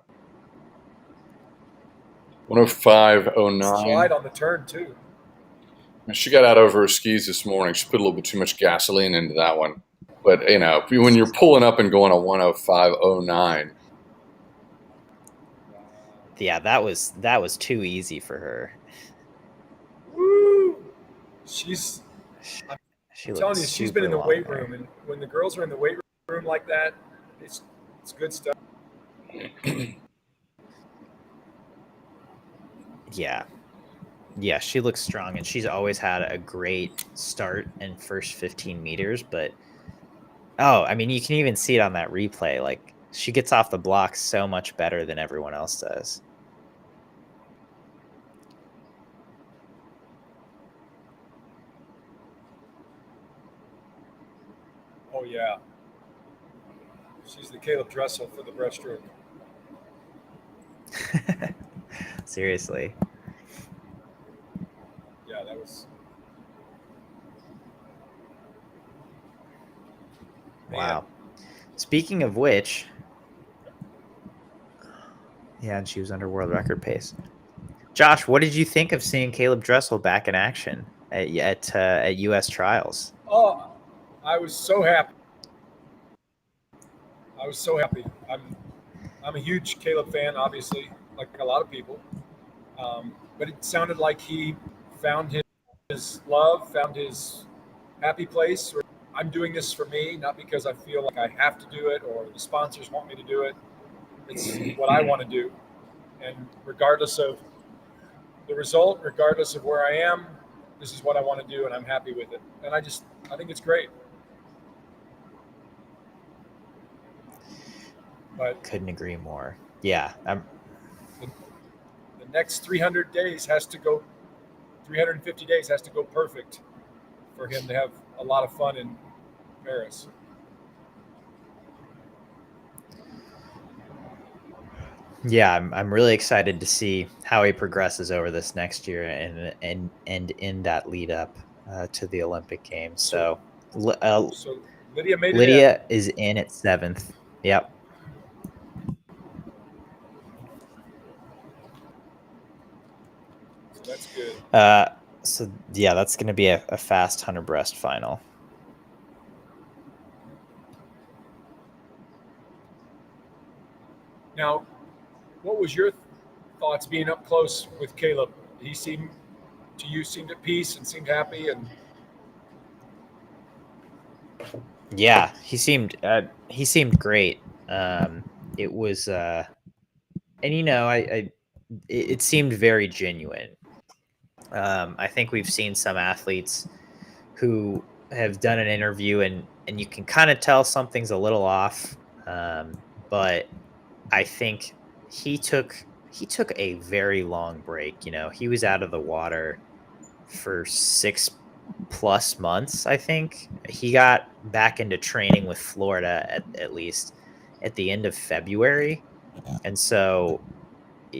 105.09. Slide on the turn too. She got out over her skis this morning. She put a little bit too much gasoline into that one. But when you're pulling up and going a 105.09. Yeah, that was too easy for her. Woo! I'm telling you, she's been in the weight room, and when the girls are in the weight room like that, it's good stuff. Yeah, she looks strong, and she's always had a great start in first 15 meters. But you can even see it on that replay. Like, she gets off the blocks so much better than everyone else does. Oh yeah, she's the Caeleb Dressel for the breaststroke. Seriously. Yeah, that was. Wow. Speaking of which, yeah, and she was under world record pace. Josh, what did you think of seeing Caeleb Dressel back in action at U.S. trials? Oh, I was so happy. I'm a huge Caeleb fan, obviously, like a lot of people. But it sounded like he found his love, found his happy place, I'm doing this for me, not because I feel like I have to do it or the sponsors want me to do it. It's what I want to do. And regardless of the result, regardless of where I am, this is what I want to do, and I'm happy with it. And I think it's great. But Couldn't agree more. Yeah. the next 300 days has to go, 350 days has to go perfect for him to have a lot of fun in Paris. Yeah, I'm really excited to see how he progresses over this next year and in that lead up to the Olympic Games. So So Lydia made it Lydia is in at 7th. Yep. So that's good. So yeah, that's going to be a fast 100 breast final. Now, what was your thoughts being up close with Caeleb? He seemed at peace and seemed happy, and yeah, he seemed great. It was, and it seemed very genuine. I think we've seen some athletes who have done an interview and you can kind of tell something's a little off. But I think he took a very long break. He was out of the water for 6+ months. I think he got back into training with Florida at least at the end of February. And so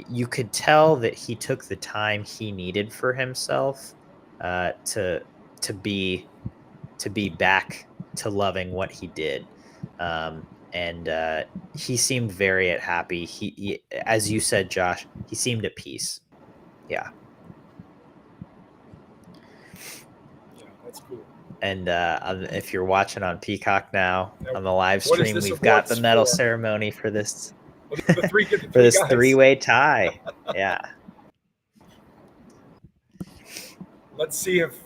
you could tell that he took the time he needed for himself to be back to loving what he did. And he seemed very happy. He, as you said, Josh, he seemed at peace. Yeah. yeah, that's cool. And if you're watching on Peacock now on the live What is stream, this we've got the awards medal for? ceremony for this The three for guys. this 3-way tie. Yeah. Let's see if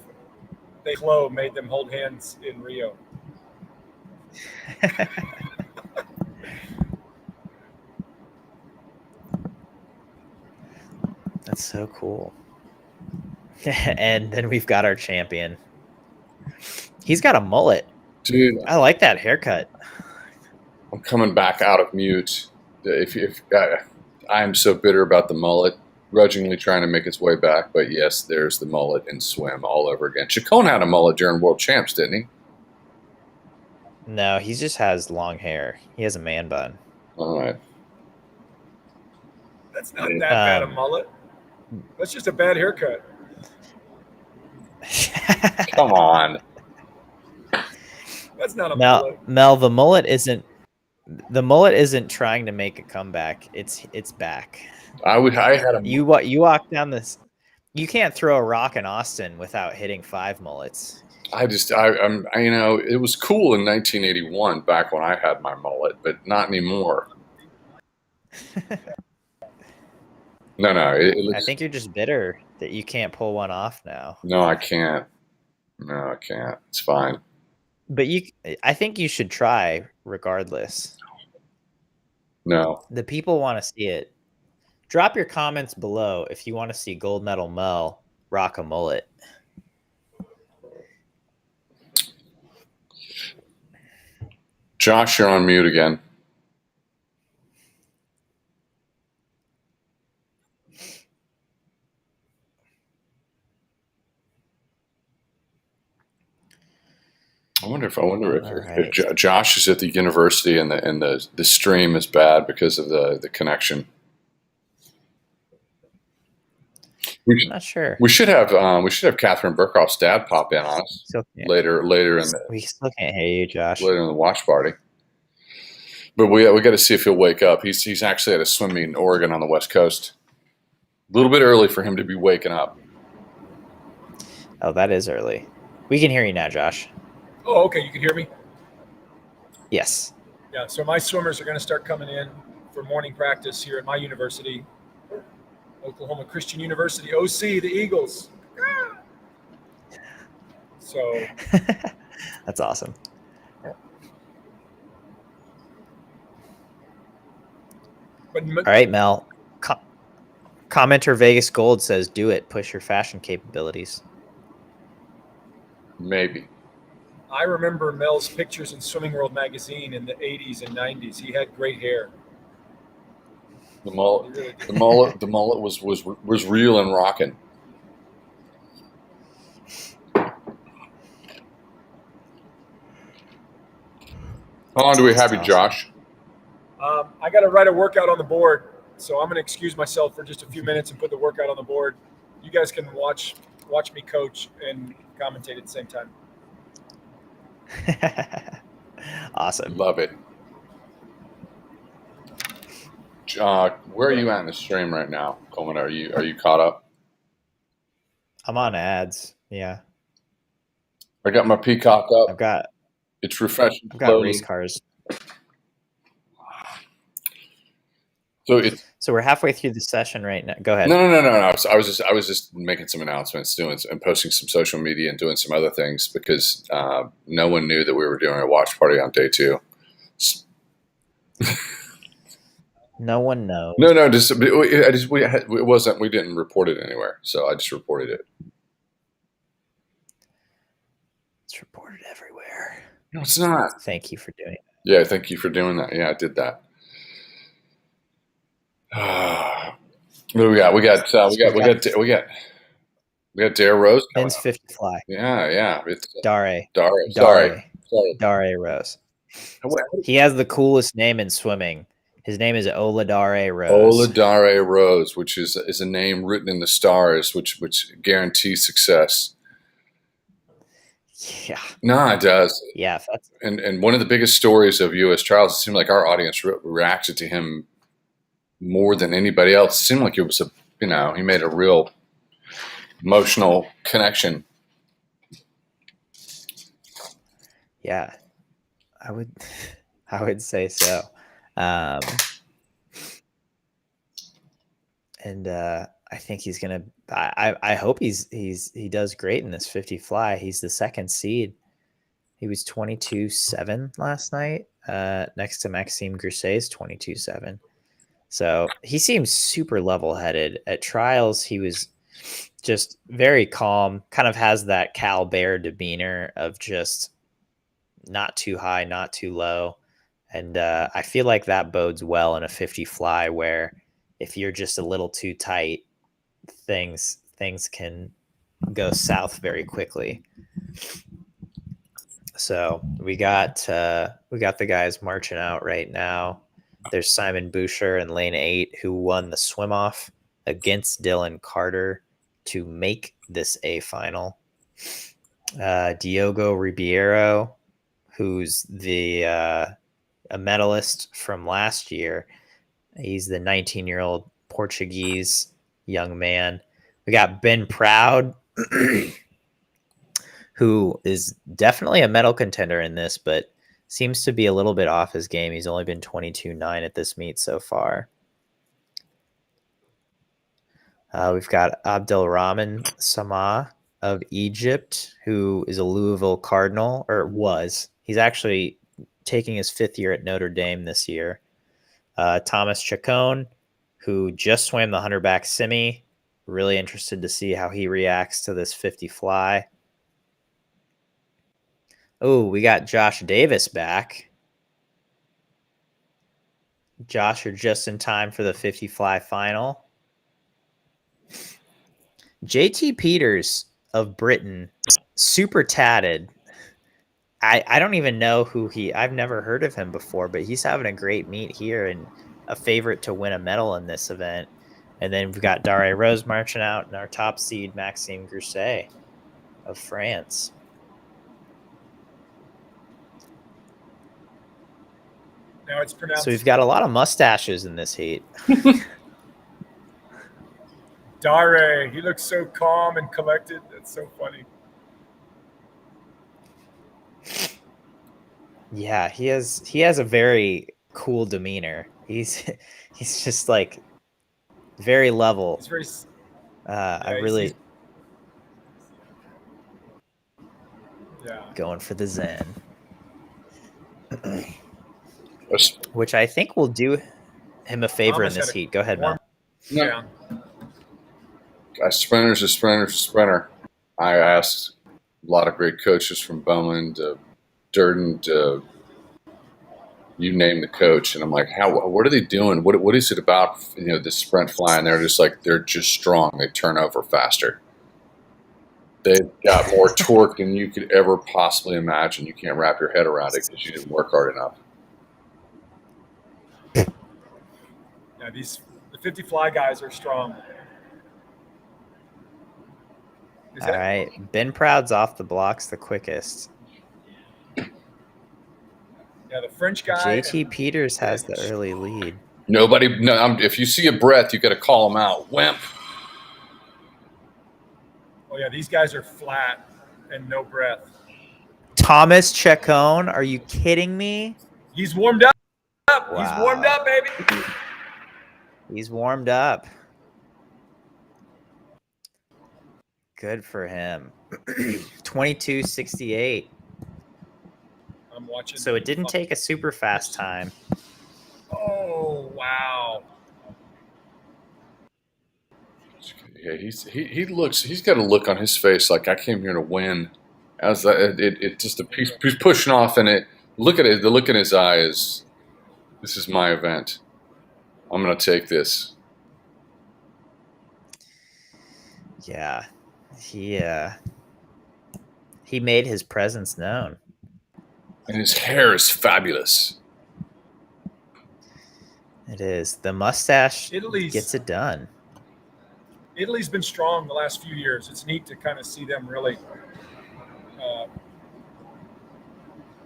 Chloe made them hold hands in Rio. That's so cool. And then we've got our champion. He's got a mullet. Dude, I like that haircut. I'm coming back out of mute. If I am so bitter about the mullet, grudgingly trying to make its way back. But yes, there's the mullet in swim all over again. Chacon had a mullet during World Champs, didn't he? No, he just has long hair. He has a man bun. All right. That's not that bad a mullet. That's just a bad haircut. Come on. That's not a mullet. Mel, the mullet isn't trying to make a comeback. It's back. I had a You walk down this. You can't throw a rock in Austin without hitting 5 mullets. I'm it was cool in 1981 back when I had my mullet, but not anymore. No. I think you're just bitter that you can't pull one off now. No, I can't. No, I can't. It's fine. But I think you should try regardless. No. The people want to see it. Drop your comments below if you want to see Gold Medal Mel rock a mullet. Josh, you're on mute again. I wonder if Josh is at the university and the stream is bad because of the connection. I'm not sure. We should have Catherine Burkhoff's dad pop in on us later in the. We still can't hear you, Josh. Later in the watch party. But we got to see if he'll wake up. He's actually at a swim meet in Oregon on the West Coast. A little bit early for him to be waking up. Oh, that is early. We can hear you now, Josh. Oh, okay. You can hear me? Yes. Yeah. So my swimmers are going to start coming in for morning practice here at my university, Oklahoma Christian University, OC, the Eagles. So That's awesome. But All right, Mel. Commenter Vegas Gold says, "Do it. Push your fashion capabilities." Maybe. I remember Mel's pictures in Swimming World magazine in the 80s and 90s. He had great hair. The mullet, He really did. the mullet was real and rocking. How long do we have you, Josh? I got to write a workout on the board, so I'm going to excuse myself for just a few minutes and put the workout on the board. You guys can watch me coach and commentate at the same time. Awesome. Love it. Where are you at in the stream right now, Coleman? Are you caught up? I'm on ads. Yeah. I got my Peacock up. It's refreshing. I've got race cars. So we're halfway through the session right now. Go ahead. No. I was just making some announcements, and posting some social media and doing some other things because no one knew that we were doing a watch party on day 2. No one knows. No. We didn't report it anywhere, so I just reported it. It's reported everywhere. No, it's not. Thank you for doing it. Yeah, thank you for doing that. Yeah, I did that. What do we got? We got Dare Rose. Men's 50 fly. Yeah. It's Dare. Sorry. Dare Rose. He has the coolest name in swimming. His name is Oladare Rose. Oladare Rose, which is a name written in the stars, which guarantees success. Yeah. No, it does. Yeah. And one of the biggest stories of U.S. trials, it seemed like our audience reacted to him more than anybody else. It seemed like it was he made a real emotional connection. Yeah, I would say so. And I think he's gonna. I hope he does great in this 50 fly. He's the second seed. He was 22.7 last night, next to Maxime Grousset's 22.7. So he seems super level-headed. At trials, he was just very calm, kind of has that Cal Bear demeanor of just not too high, not too low. And I feel like that bodes well in a 50 fly where if you're just a little too tight, things can go south very quickly. So we got the guys marching out right now. There's Simon Boucher in lane 8 who won the swim off against Dylan Carter to make this A final. Diogo Ribeiro, who's a medalist from last year. He's the 19-year-old Portuguese young man. We got Ben Proud, who is definitely a medal contender in this, but seems to be a little bit off his game. He's only been 22.9 at this meet so far. We've got Abdelrahman Samah of Egypt, who is a Louisville Cardinal, or was. He's actually taking his 5th year at Notre Dame this year. Thomas Chacon, who just swam the 100 back semi. Really interested to see how he reacts to this 50 fly. Oh, we got Josh Davis back. Josh, you're just in time for the 50 fly final. JT Peters of Britain, super tatted. I don't even know I've never heard of him before, but he's having a great meet here and a favorite to win a medal in this event. And then we've got Dare Rose marching out and our top seed, Maxime Grousset of France. Now it's pronounced. So we've got a lot of mustaches in this heat. Dare, he looks so calm and collected. That's so funny. Yeah, he has a very cool demeanor. He's just like very level. He's very. I really. Yeah. Going for the Zen. That's- Which I think will do him a favor Thomas in this had a heat. Go ahead, warm Mel. down. A sprinter's a sprinter's a sprinter. I asked a lot of great coaches from Bowman to Durden to you name the coach, and I'm like, what are they doing? What is it about, this sprint flying? They're just like, they're just strong. They turn over faster. They've got more torque than you could ever possibly imagine. You can't wrap your head around it because you didn't work hard enough. Yeah, the 50 fly guys are strong. All right. Ben Proud's off the blocks the quickest. Yeah, the French guy. JT Peters has the early lead. If you see a breath, you got to call them out. Wimp. Oh yeah, these guys are flat and no breath. Thomas Chacon, are you kidding me? He's warmed up. Wow. He's warmed up, baby. He's warmed up. Good for him. 22:68. I'm watching. So it didn't take a super fast time. Oh wow. Yeah, he's got a look on his face like I came here to win. As it just he's pushing off, and look at it. The look in his eye is, this is my event. I'm gonna take this. Yeah, he made his presence known. And his hair is fabulous. It is. The mustache gets it done. Italy's been strong the last few years. It's neat to kind of see them really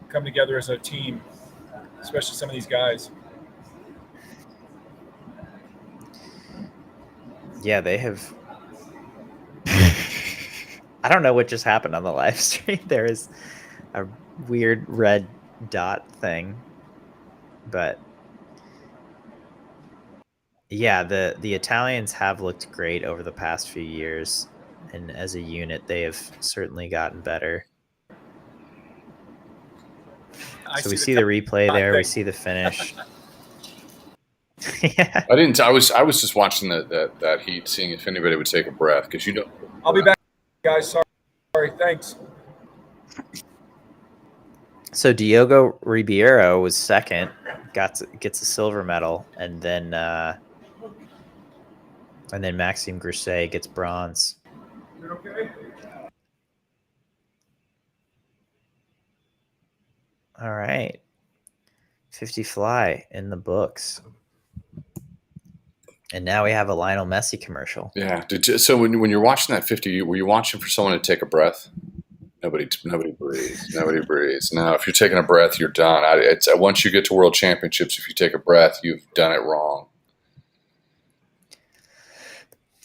come together as a team, especially some of these guys. Yeah, they have. I don't know what just happened on the live stream. There is a weird red dot thing, but yeah, the Italians have looked great over the past few years, and as a unit, they have certainly gotten better. So we see the replay there. We see the finish. Yeah. I was just watching that heat, seeing if anybody would take a breath, because I'll be back, guys. Sorry. Thanks. So Diogo Ribeiro was second, gets a silver medal, and then Maxime Grousset gets bronze. Okay. All right, 50 fly in the books, and now we have a Lionel Messi commercial. Yeah. So when you're watching that 50, were you watching for someone to take a breath? Nobody breathes. Nobody breathes. No, if you're taking a breath, you're done. Once you get to World Championships, if you take a breath, you've done it wrong.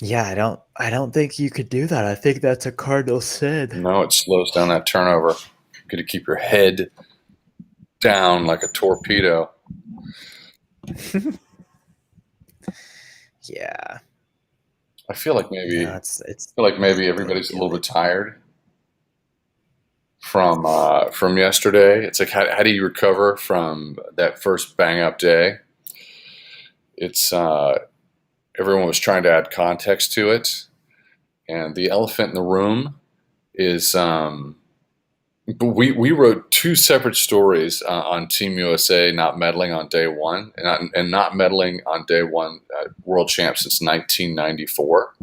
Yeah, I don't think you could do that. I think that's a cardinal sin. No, it slows down that turnover. You got to keep your head down like a torpedo. Yeah. I feel like maybe everybody's a little bit tired from yesterday. It's like, how do you recover from that first bang up day? It's everyone was trying to add context to it, and the elephant in the room is but we wrote two separate stories on Team USA not medaling on day one and not medaling on day one world champ since 1994.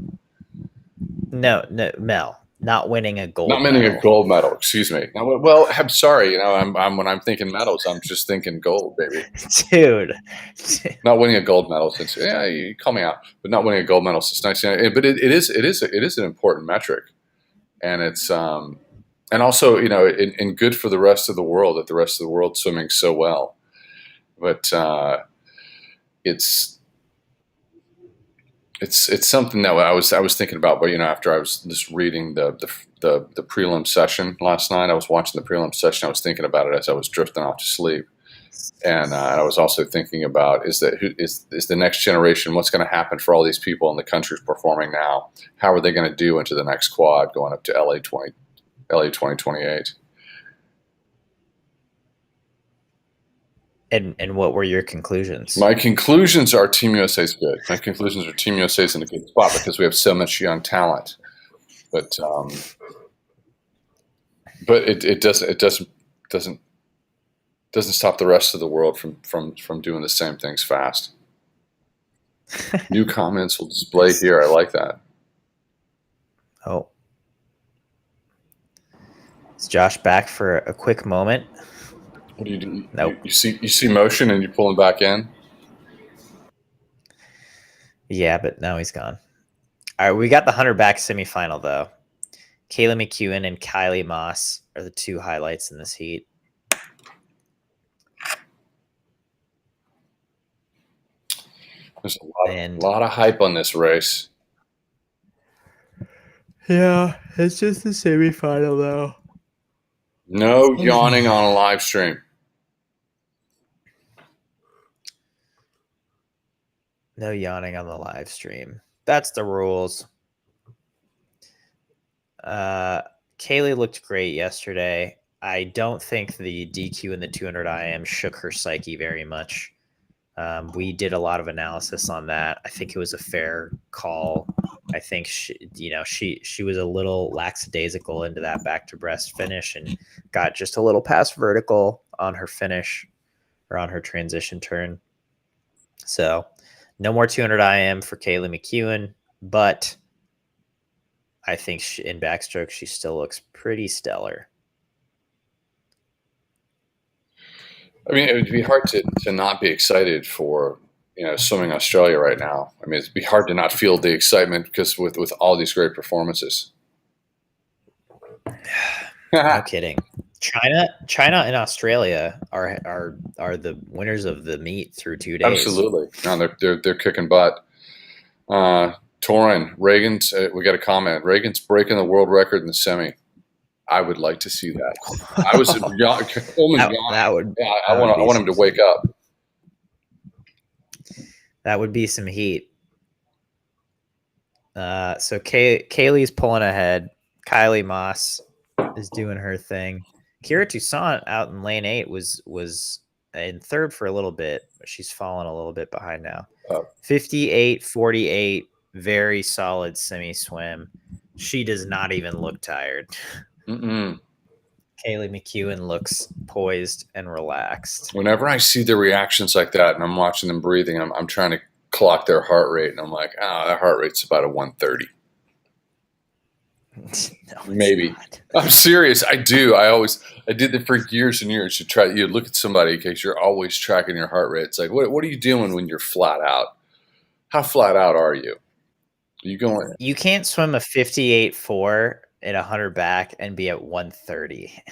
No, Mel. Not winning a gold medal. Not winning a gold medal, excuse me. Now, well, I'm sorry. I'm when I'm thinking medals, I'm just thinking gold, baby. Dude. Not winning a gold medal since, you call me out, but not winning a gold medal since 1990. But it is an important metric, and it's and also and good for the rest of the world that the rest of the world swimming so well. But it's something that I was thinking about, but after I was just reading the prelim session last night, I was watching the prelim session. I was thinking about it as I was drifting off to sleep, and I was also thinking about is the next generation, what's going to happen for all these people in the countries performing now? How are they going to do into the next quad going up to LA 2028? And what were your conclusions? My conclusions are Team USA's good. My conclusions are Team USA's in a good spot because we have so much young talent. But it doesn't stop the rest of the world from doing the same things fast. New comments will display here. I like that. Oh, is Josh back for a quick moment? What do you do? Nope. You see motion and you pull him back in. Yeah, but now he's gone. All right, we got the 100 back semifinal though. Caeleb McEwen and Kylie Moss are the two highlights in this heat. There's a lot of hype on this race. Yeah, it's just the semifinal though. No yawning on a live stream. No yawning on the live stream. That's the rules. Kaylee looked great yesterday. I don't think the DQ in the 200 IM shook her psyche very much. We did a lot of analysis on that. I think it was a fair call. I think she was a little lackadaisical into that back to breast finish and got just a little past vertical on her finish or on her transition turn. So no more 200 IM for Caeleb McEwen, but I think in backstroke she still looks pretty stellar. I mean, it would be hard to not be excited for swimming Australia right now. I mean, it'd be hard to not feel the excitement because with all these great performances. No kidding. China and Australia are the winners of the meet through 2 days. Absolutely. No, they're kicking butt. Torin, Reagan's. We got a comment. Reagan's breaking the world record in the semi. I would like to see that. I was that would. Yeah, I want him to wake up. That would be some heat. So Kaylee's pulling ahead. Kylie Moss is doing her thing. Kira Toussaint out in lane 8 was in third for a little bit, but she's fallen a little bit behind now. 58-48, very solid semi swim. She does not even look tired. Mm-mm. Caeleb McEwen looks poised and relaxed. Whenever I see the reactions like that and I'm watching them breathing, I'm trying to clock their heart rate, and I'm like, that heart rate's about a 130. No, maybe. Not. I'm serious. I do. I did it for years and years. You look at somebody because you're always tracking your heart rate. It's like, what are you doing when you're flat out? How flat out are you? Are you going? You can't swim a 58.4 at 100 back and be at 130.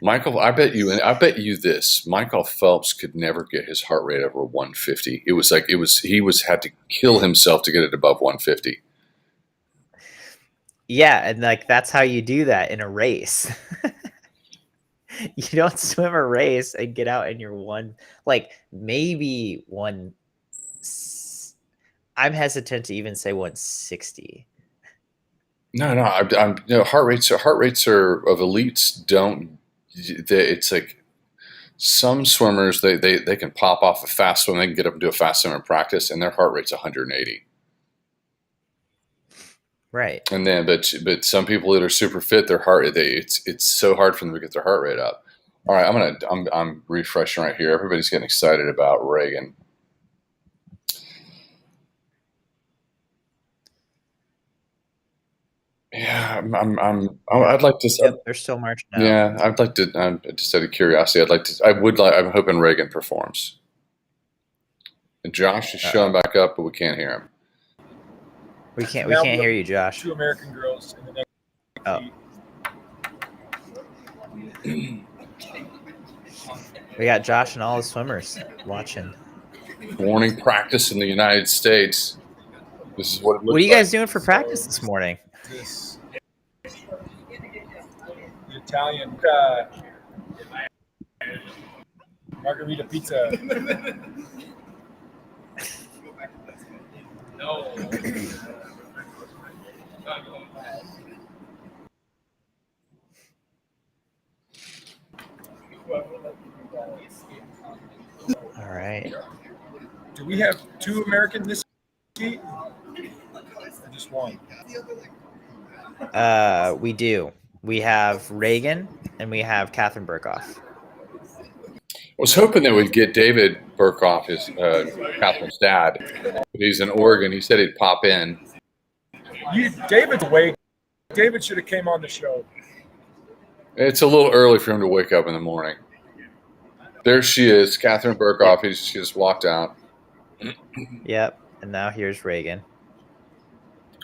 Michael, I bet you this. Michael Phelps could never get his heart rate over 150. He had to kill himself to get it above 150. Yeah, and that's how you do that in a race. You don't swim a race and get out in your maybe one. I'm hesitant to even say 160. No. Heart rates are of elites. It's like some swimmers they can pop off a fast swim. They can get up and do a fast swim in practice, and their heart rate's 180. Right. And then, but some people that are super fit, it's so hard for them to get their heart rate up. All right, I'm refreshing right here. Everybody's getting excited about Reagan. Yeah, I'd like to. Yep, they're still marching out. Yeah, I'd like to. Just out of curiosity, I'm hoping Reagan performs. And Josh is showing back up, but we can't hear him. We can't hear you, Josh. 2 American girls in the next. We got Josh and all the swimmers watching. Morning practice in the United States. This is what it looks like. What are you guys doing for practice this morning? The Italian margarita pizza. No. All right. Do we have 2 American this heat? Or just one? We do. We have Reagan and we have Catherine Burkhoff. I was hoping they would get David Burkhoff, his Catherine's dad, but he's in Oregon. He said he'd pop in. David's awake. David should have came on the show. It's a little early for him to wake up in the morning. There she is, Catherine Burkhoff. She just walked out. Yep. And now here's Reagan.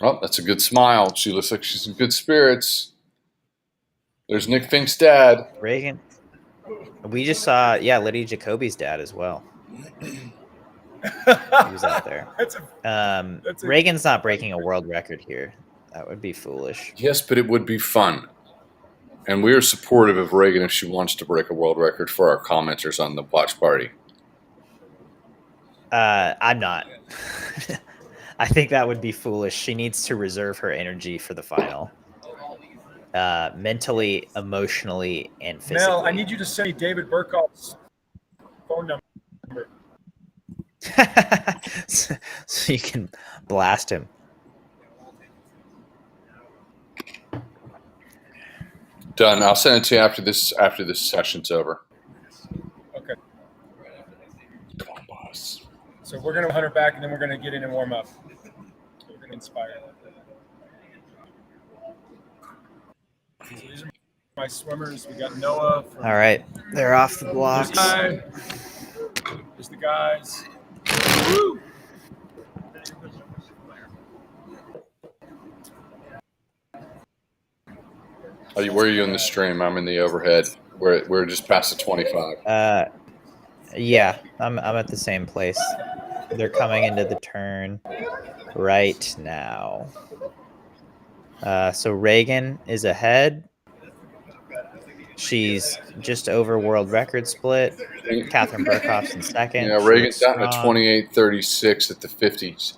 Oh, that's a good smile. She looks like she's in good spirits. There's Nick Fink's dad. Reagan. We just saw, Lydia Jacoby's dad as well. He was out there. Reagan's not breaking a world record here. That would be foolish. Yes, but it would be fun. And we are supportive of Reagan if she wants to break a world record for our commenters on the watch party. I'm not. I think that would be foolish. She needs to reserve her energy for the final. Mentally, emotionally, and physically. Mel, I need you to send me David Burkhoff's phone number. so you can blast him. Done. I'll send it to you after this session's over. Okay. Come on, boss. So we're gonna hunt her back, and then we're gonna get in and warm up. So we're gonna inspire. So these are my swimmers. We got Noah. All right, they're off the blocks. There's the guys. Woo! Where are you in the stream? I'm in the overhead. We're just past the 25. Yeah, I'm at the same place. They're coming into the turn right now. So Reagan is ahead. She's just over world record split. Catherine Burkhoff's in second. Yeah, Reagan's down to 28:36 at the 50s.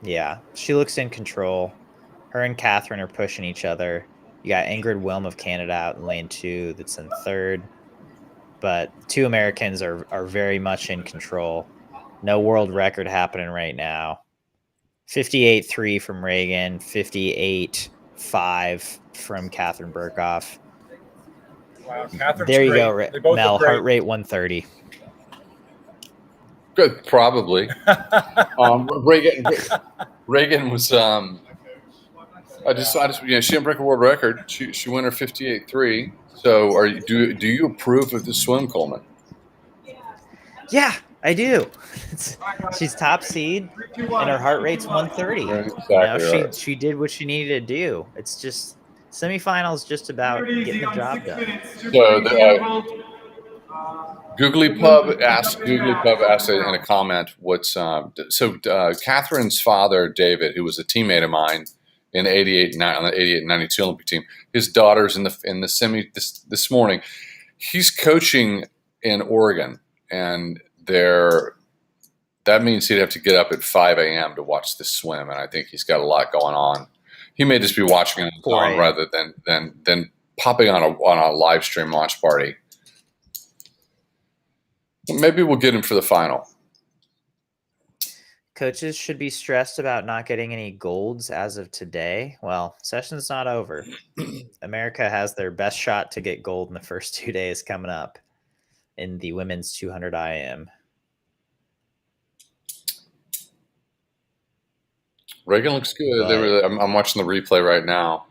Yeah, she looks in control. Her and Catherine are pushing each other. You got Ingrid Wilm of Canada out in lane 2 that's in third. But 2 Americans are very much in control. No world record happening right now. 58.3 from Reagan, 58.5 from Catherine Burkhoff. Wow, Catherine's there you great. Go, Mel. Heart rate 130. Good, probably. Reagan was. I just she didn't break a world record. She won her 58.3. So, do you approve of the swim, Coleman? Yeah, I do. She's top seed, and her heart rate's 130. Exactly right. She did what she needed to do. It's just semifinals, just about getting the job done. So, Googly Pub asked in a comment what's Catherine's father, David, who was a teammate of mine in the 88 on the 88 and 92 Olympic team. His daughter's in the semi this morning. He's coaching in Oregon, and that means he'd have to get up at 5 a.m. to watch the swim, and I think he's got a lot going on. He may just be watching it on rather than popping on a live stream launch party. Maybe we'll get him for the final. Coaches should be stressed about not getting any golds as of today. Well, session's not over. America has their best shot to get gold in the first 2 days coming up in the women's 200 IM. Reagan looks good. I'm watching the replay right now.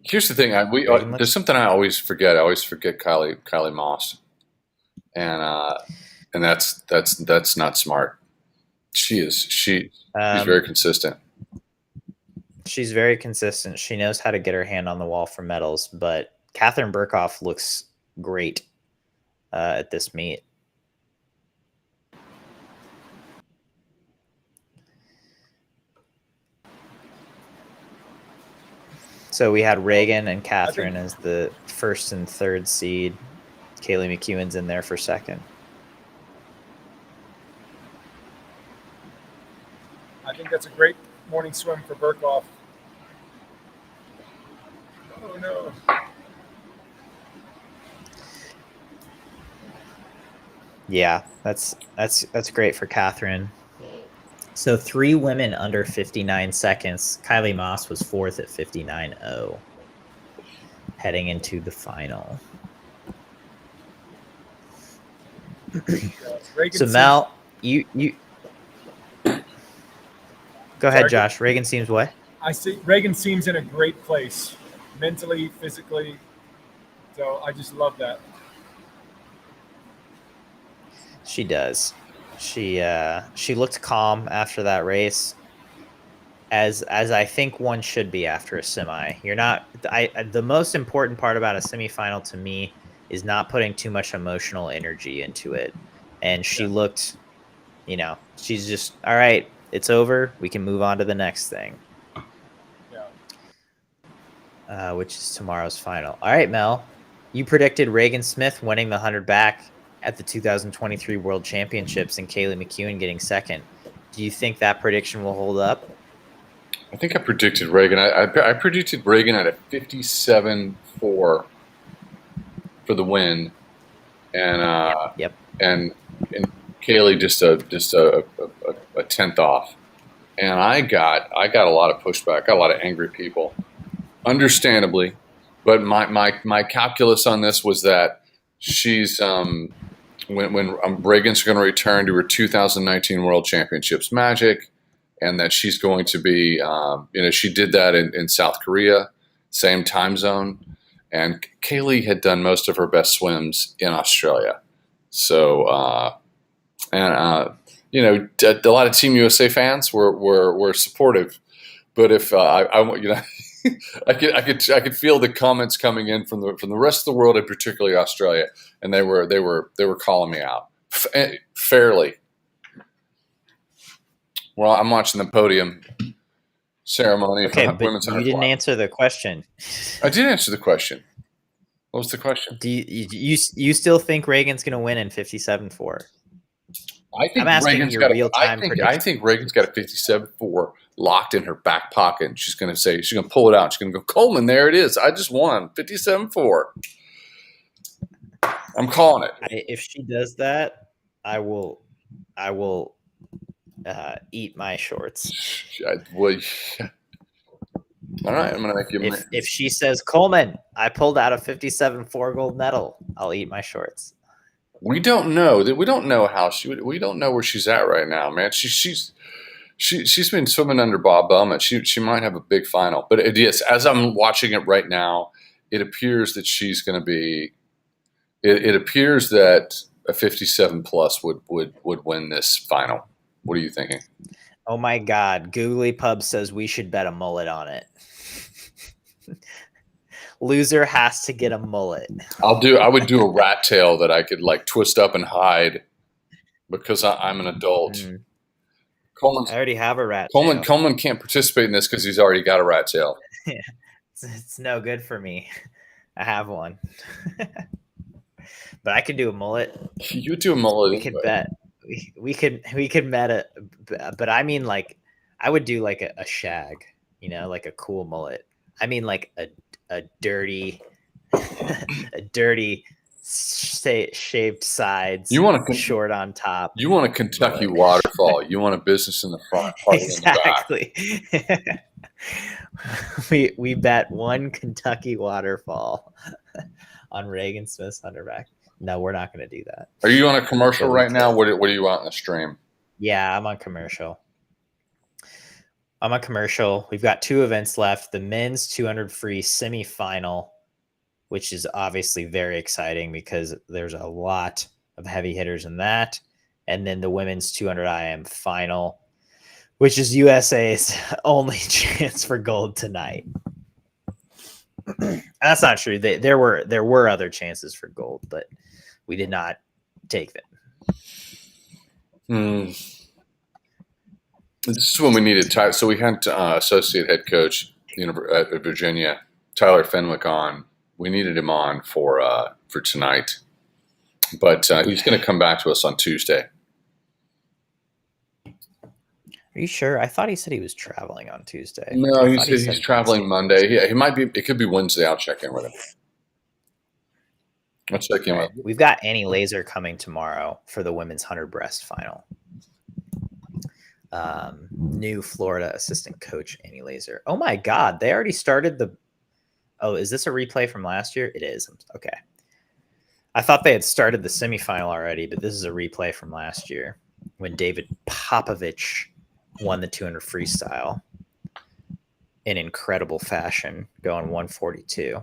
Here's the thing: there's something I always forget. I always forget Kylie Moss, and that's not smart. She's very consistent. She's very consistent. She knows how to get her hand on the wall for medals. But Catherine Burkhoff looks great at this meet. So we had Reagan and Catherine as the first and third seed. Kaylee McEwen's in there for second. I think that's a great morning swim for Burkhoff. Oh, no. Yeah, that's great for Catherine. So 3 women under 59 seconds. Kylie Moss was 4th at 59.0 heading into the final. Reagan So seems, Mel, you go ahead, sorry, Josh. Reagan seems what? I see Reagan seems in a great place, mentally, physically. So I just love that. She does. She looked calm after that race, as I think one should be after a semi. You're not. The most important part about a semifinal to me is not putting too much emotional energy into it. And she Yeah. looked, she's just all right. It's over. We can move on to the next thing. Yeah. Which is tomorrow's final. All right, Mel, you predicted Reagan Smith winning the 100 back at the 2023 World Championships and Kaylee McEwen getting second. Do you think that prediction will hold up? I think I predicted Reagan. I predicted Reagan at a 57-4 for the win, and Yep. and Kaylee just a tenth off. And I got a lot of pushback, got a lot of angry people, understandably. But my calculus on this was that she's when Reagan's going to return to her 2019 World Championships magic, and that she's going to be she did that in South Korea, same time zone, and Kaylee had done most of her best swims in Australia, so a lot of Team USA fans were supportive, but if I could feel the comments coming in from the rest of the world, and particularly Australia, and they were calling me out fairly. Well, I'm watching the podium ceremony. Okay, for but women's you didn't answer the question. I did answer the question. What was the question? Do you still think Reagan's going to win in 57.4? I think I'm asking Reagan's your got. real-time I prediction. think Reagan's got a 57-4 locked in her back pocket. And she's going to pull it out. She's going to go, Coleman, there it is. I just won 57-4. I'm calling it. If she does that, I will eat my shorts. All right, I'm going to make you. If she says, Coleman, I pulled out a 57.4 gold medal, I'll eat my shorts. We don't know that. We don't know how we don't know where she's at right now, man. She's been swimming under Bob Bowman. She might have a big final, but yes, as I'm watching it right now, it appears that she's going to be. It appears that a 57 plus would win this final. What are you thinking? Oh my God! Googly Pub says we should bet a mullet on it. Loser has to get a mullet. I would do a rat tail that I could like twist up and hide because I'm an adult. I already have a rat tail. Coleman can't participate in this because he's already got a rat tail. It's no good for me. I have one. But I could do a mullet. You do a mullet. We could bet. We could bet it. But I mean, like, I would do like a shag, like a cool mullet. I mean, like a dirty, shaved sides. You want short on top. You want a Kentucky waterfall. You want a business in the front, exactly. In the back. we bet one Kentucky waterfall on Reagan Smith's underback. No, we're not going to do that. Are you on a commercial right now? What are you on the stream? Yeah, I'm on commercial. We've got 2 events left. The men's 200 free semifinal, which is obviously very exciting because there's a lot of heavy hitters in that. And then the women's 200 IM final, which is USA's only chance for gold tonight. That's not true. There were other chances for gold, but we did not take them. This is when we needed Tyler. So we had associate head coach at Virginia, Tyler Fenwick, on. We needed him on for tonight, but he's going to come back to us on Tuesday. Are you sure? I thought he said he was traveling on Tuesday. No, he said he's traveling Monday. Yeah, he might be. It could be Wednesday. I'll check in with him. I'll check him out. We've got Annie Laser coming tomorrow for the women's 100 breast final. New Florida assistant coach Annie Laser. Oh my God, they already started the. Oh, is this a replay from last year? It is. Okay. I thought they had started the semifinal already, but this is a replay from last year when David Popovich won the 200 freestyle in incredible fashion, going 142.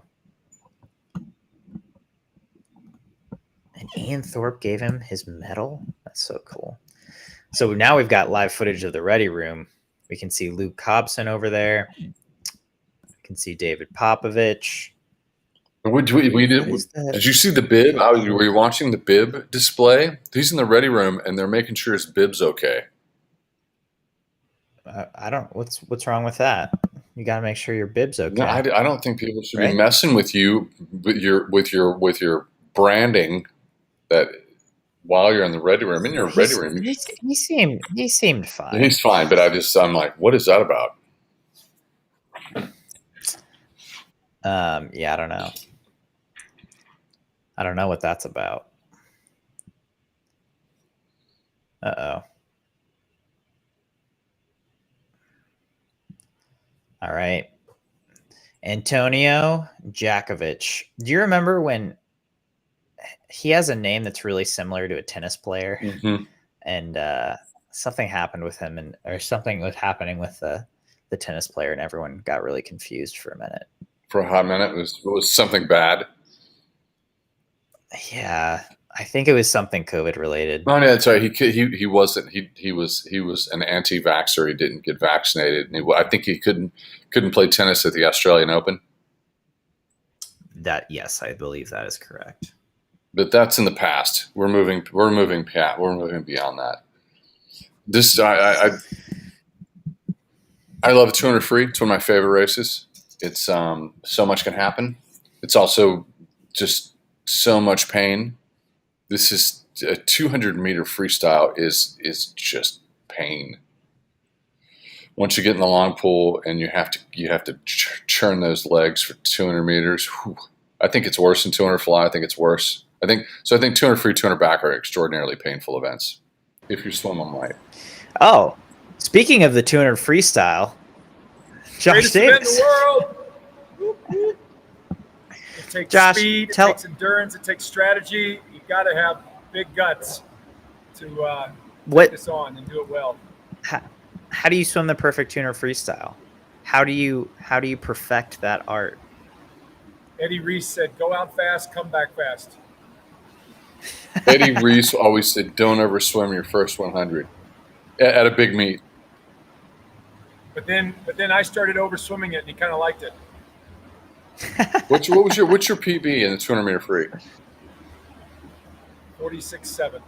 And Ian Thorpe gave him his medal. That's so cool. So now we've got live footage of the ready room. We can see Luke Cobson over there. We can see David Popovich. Did you see the bib? Were you watching the bib display? He's in the ready room, and they're making sure his bib's okay. I don't. What's wrong with that? You got to make sure your bib's okay. No, I don't think people should be messing with you with your branding. That while you're in the ready room, ready room, he seemed fine. He's fine, but I'm like, what is that about? Yeah, I don't know. I don't know what that's about. Uh-oh. All right. Antonio Jakovic. Do you remember when he has a name that's really similar to a tennis player? Mm-hmm. And something happened with him, or something was happening with the tennis player, and everyone got really confused for a minute. For a hot minute, it was something bad. Yeah, I think it was something COVID related. Oh, yeah, that's right. He wasn't. He was an anti-vaxxer. He didn't get vaccinated, and I think he couldn't play tennis at the Australian Open. Yes, I believe that is correct. But that's in the past. We're moving beyond that. This I love 200 free. It's one of my favorite races. It's so much can happen. It's also just so much pain. This is a 200-meter freestyle is just pain. Once you get in the long pool and you have to churn those legs for 200 meters. Whew, I think it's worse than 200 fly. I think it's worse. I think 200 free, 200 back are extraordinarily painful events if you swim them right. Oh, speaking of the 200 freestyle, Josh Davis. Event in the world. It takes speed, it takes endurance, it takes strategy. You got to have big guts to take this on and do it well. How do you swim the perfect 200 freestyle? How do you perfect that art? Eddie Reese said, "Go out fast, come back fast." Eddie Reese always said, "Don't ever swim your first 100 at a big meet." But then I started over swimming it, and he kind of liked it. What's your PB in the 200-meter free? 46.7.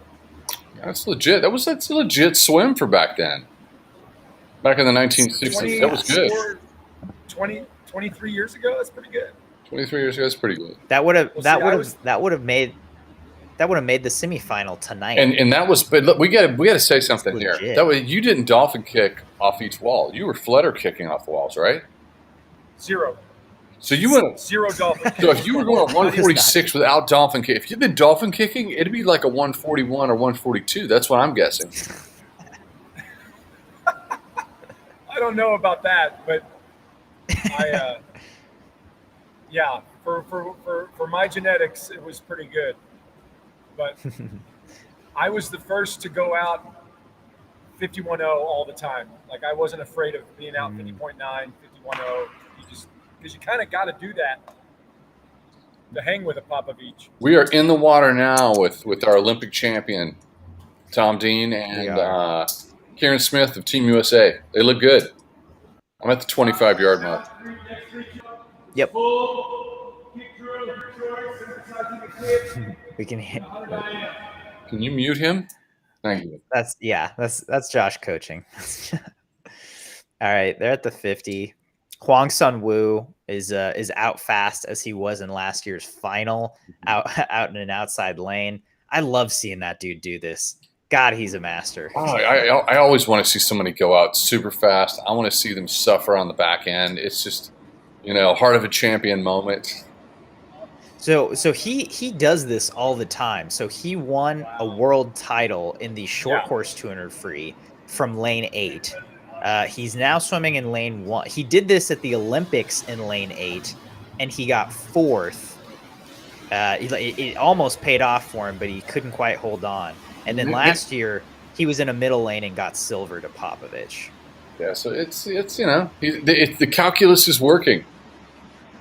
That's legit. That's a legit swim for back then. Back in the 1960s, that was good. 23 years ago, that's pretty good. 23 years ago, that's pretty good. That would have made the semifinal tonight. And that was, but look, we got to say something here. Legit. That way, you didn't dolphin kick off each wall. You were flutter kicking off the walls, right? Zero. So you went zero dolphin. So if you were going 146 without dolphin kick, if you'd been dolphin kicking, it'd be like a 141 or 142. That's what I'm guessing. I don't know about that, but yeah, for my genetics, it was pretty good. But I was the first to go out 51.0 all the time. Like, I wasn't afraid of being out 50.9, 51.0. Because you kind of got to do that to hang with a Popovich. We are in the water now with our Olympic champion, Tom Dean, and Kieran Smith of Team USA. They look good. I'm at the 25-yard mark. Yep. We can. Can you mute him? Thank you. That's Josh coaching. All right, they're at the 50. Huang Sun Wu is out fast as he was in last year's final, out in an outside lane. I love seeing that dude do this. God, he's a master. Oh, I always want to see somebody go out super fast. I want to see them suffer on the back end. It's just, heart of a champion moment. So he does this all the time. So he won a world title in the short course 200 free from lane 8. He's now swimming in lane 1. He did this at the Olympics in lane 8, and he got 4th. It almost paid off for him, but he couldn't quite hold on. And then last year, he was in a middle lane and got silver to Popovich. Yeah, so it's the calculus is working.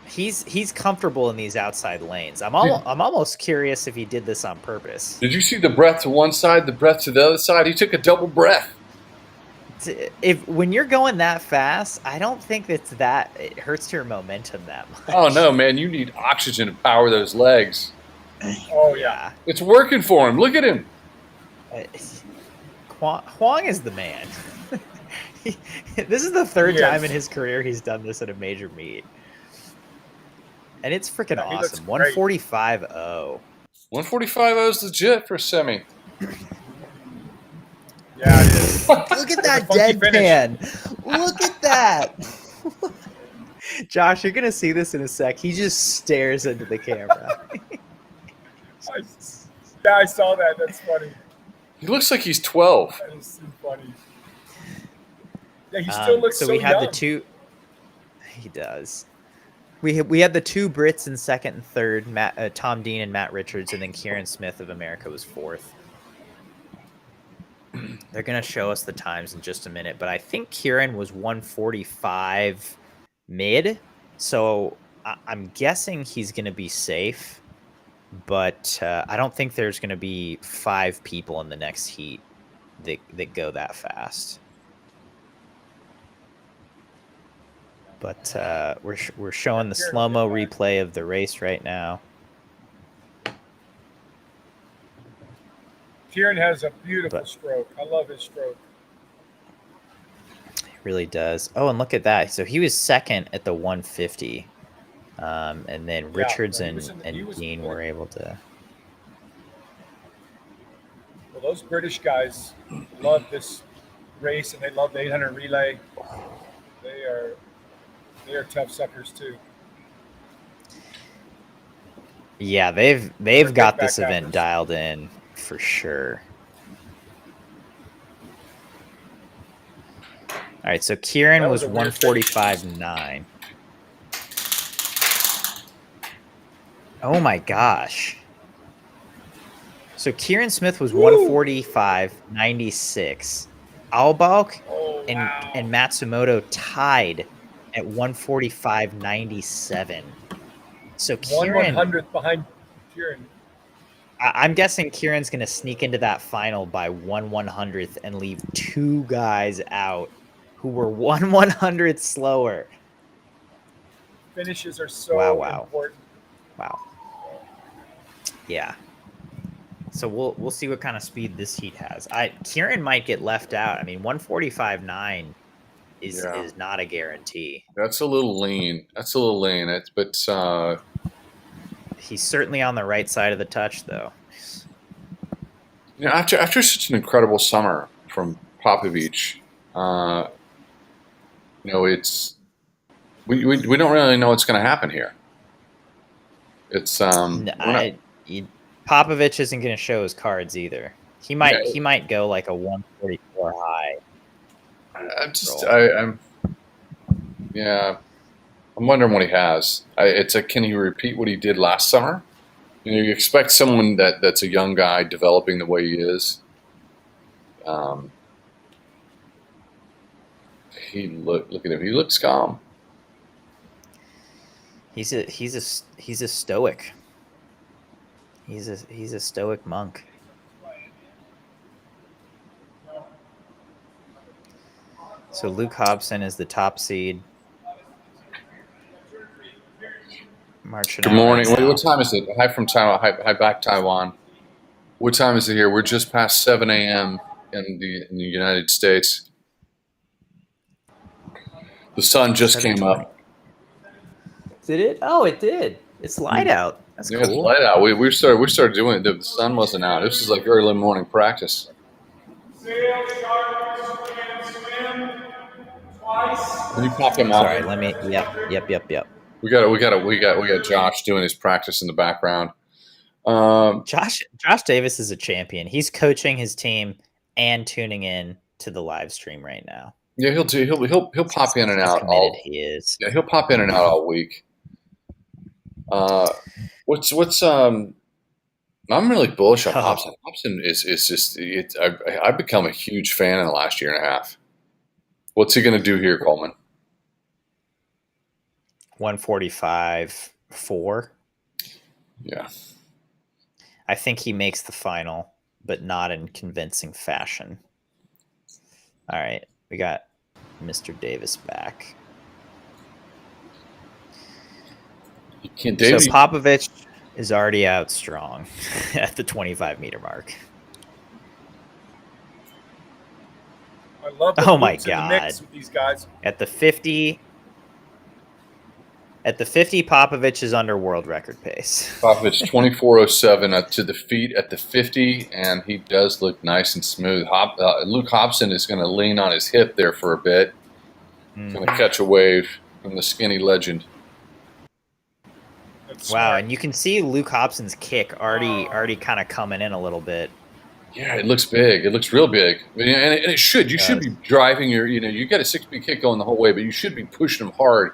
He's comfortable in these outside lanes. I'm almost curious if he did this on purpose. Did you see the breath to one side, the breath to the other side? He took a double breath. When you're going that fast, I don't think it hurts your momentum that much. Oh no, man! You need oxygen to power those legs. Oh yeah, it's working for him. Look at him. Huang is the man. This is the third time in his career he's done this at a major meet. And it's freaking awesome. 145.0. 145.0 is legit for a semi. Yeah, it is. Look at that deadpan. Look at that. Josh, you're going to see this in a sec. He just stares into the camera. I saw that. That's funny. He looks like he's 12. That is so funny. Yeah, he still looks so we had young. the two. He does. We had the two Brits in second and third, Tom Dean and Matt Richards, and then Kieran Smith of America was 4th. They're going to show us the times in just a minute, but I think Kieran was 145 mid, so I'm guessing he's going to be safe, but I don't think there's going to be 5 people in the next heat that go that fast. But we're showing the slow-mo replay of the race right now. Kieran has a beautiful stroke. I love his stroke. He really does. Oh, and look at that. So he was second at the 150. And then Richards and Dean were able to. Well, those British guys love this race, and they love the 800 relay. They are tough suckers too. Yeah, they've got this event dialed in for sure. All right, so Kieran was 145.9. Oh my gosh. So Kieran Smith was 145.96. Albalk and Matsumoto tied at 145.97. So Kieran, 1/100th behind Kieran. I'm guessing Kieran's going to sneak into that final by 1/100th and leave 2 guys out who were 1/100th slower. Finishes are so important. Wow. Yeah. So we'll see what kind of speed this heat has. Kieran might get left out. I mean, 145.9 is not a guarantee. That's a little lean. But he's certainly on the right side of the touch, though. You know, after such an incredible summer from Popovich, it's we don't really know what's going to happen here. It's Popovich isn't going to show his cards either. He might go like a 144 high. I'm wondering what he has. Can he repeat what he did last summer? You expect someone that's a young guy developing the way he is. Look at him. He looks calm. He's a stoic. He's a stoic monk. So Luke Hobson is the top seed. Good morning. What time is it? Hi from Taiwan. Hi back Taiwan. What time is it here? We're just past 7 a.m. in the United States. The sun just came up. Did it? Oh, it did. It's light out. That's cool. It's light out. We started doing it. The sun wasn't out. This is like early morning practice. Sail sharp and swim twice. Can you pop him out? Sorry, let me. Yep. We got Josh doing his practice in the background. Josh Davis is a champion. He's coaching his team and tuning in to the live stream right now. Yeah, he'll pop in and out. He is. Yeah, he'll pop in and out all week. I'm really bullish on Hobson. Hobson is just I've become a huge fan in the last year and a half. What's he going to do here, Coleman? 145.4. Yeah. I think he makes the final, but not in convincing fashion. All right, we got Mr. Davis back. So Popovich is already out strong at the 25-meter mark. I love oh my God. The mix with these guys. At the 50, Popovich is under world record pace. Popovich 24:07 to the feet at the 50, and he does look nice and smooth. Luke Hobson is going to lean on his hip there for a bit. He's going to catch a wave from the skinny legend. Wow, and you can see Luke Hobson's kick already kind of coming in a little bit. Yeah, it looks big. It looks real big. And it should. You should be driving you got a 6-speed kick going the whole way, but you should be pushing him hard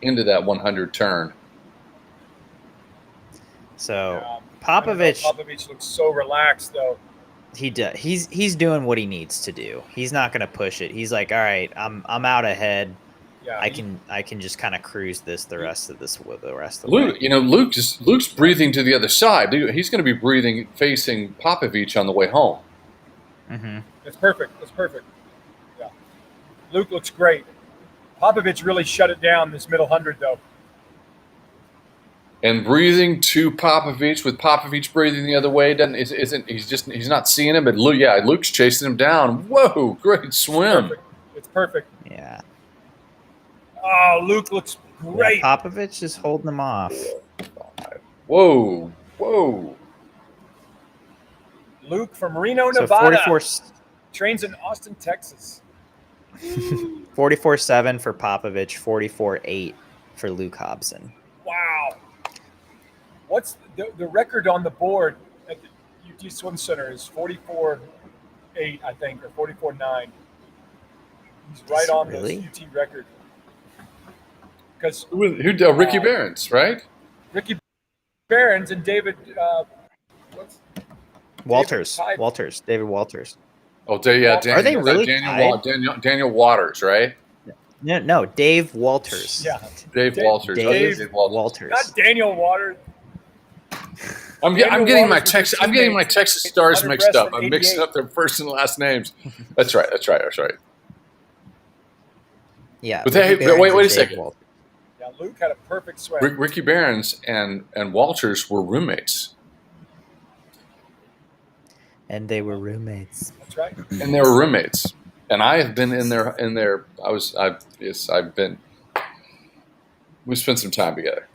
into that 100 turn. So Popovich looks so relaxed, though. He does. He's doing what he needs to do. He's not going to push it. He's like, all right, I'm out ahead. Yeah, I can just kind of cruise the rest of the Luke, way. Luke's breathing to the other side. He's going to be breathing facing Popovich on the way home. Mm-hmm. It's perfect. It's perfect. Yeah, Luke looks great. Popovich really shut it down this middle 100 though. And breathing to Popovich with Popovich breathing the other way he's not seeing him, but Luke's chasing him down. Whoa, great swim. It's perfect. Yeah. Oh, Luke looks great. Yeah, Popovich is holding him off. Whoa. Luke from Reno, Nevada. 44, trains in Austin, Texas. 44.7 for Popovich, 44.8 for Luke Hobson. Wow. What's the record on the board at the UT Swim Center is 44.8, I think, or 44.9. He's right on the UT record. Because Ricky Barons, right? Ricky Barons and David Walters. David Walters. Oh, yeah. Are they really Daniel Waters, right? No, Dave Walters. Yeah, Dave Walters. Dave Walters. Not Daniel Waters. I'm getting my Texas Stars mixed up. I'm mixing up their first and last names. That's right. Yeah. But wait a second. Walters. Yeah, Luke had a perfect swim. Ricky Barons and Walters were roommates. And they were roommates. That's right. And they were roommates. And I have been we spent some time together.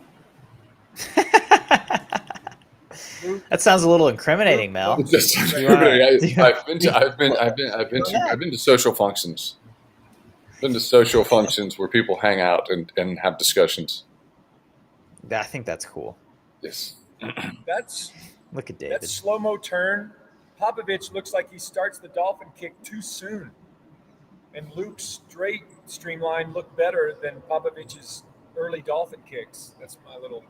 That sounds a little incriminating, Mel. I've been to social functions. Been to social functions where people hang out and have discussions. I think that's cool. Yes. Look at David. That slow-mo turn. Popovich looks like he starts the dolphin kick too soon. And Luke's straight streamline looked better than Popovich's early dolphin kicks. That's my little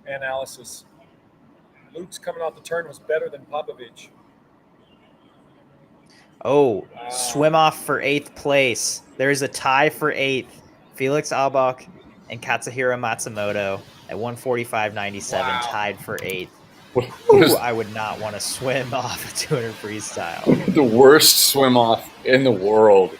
analysis. Luke's coming off the turn was better than Popovich. Oh, swim off for 8th place. There's a tie for 8th. Felix Albach and Katsuhiro Matsumoto at 145.97 tied for 8th. I would not want to swim off a 200 freestyle. The worst swim off in the world.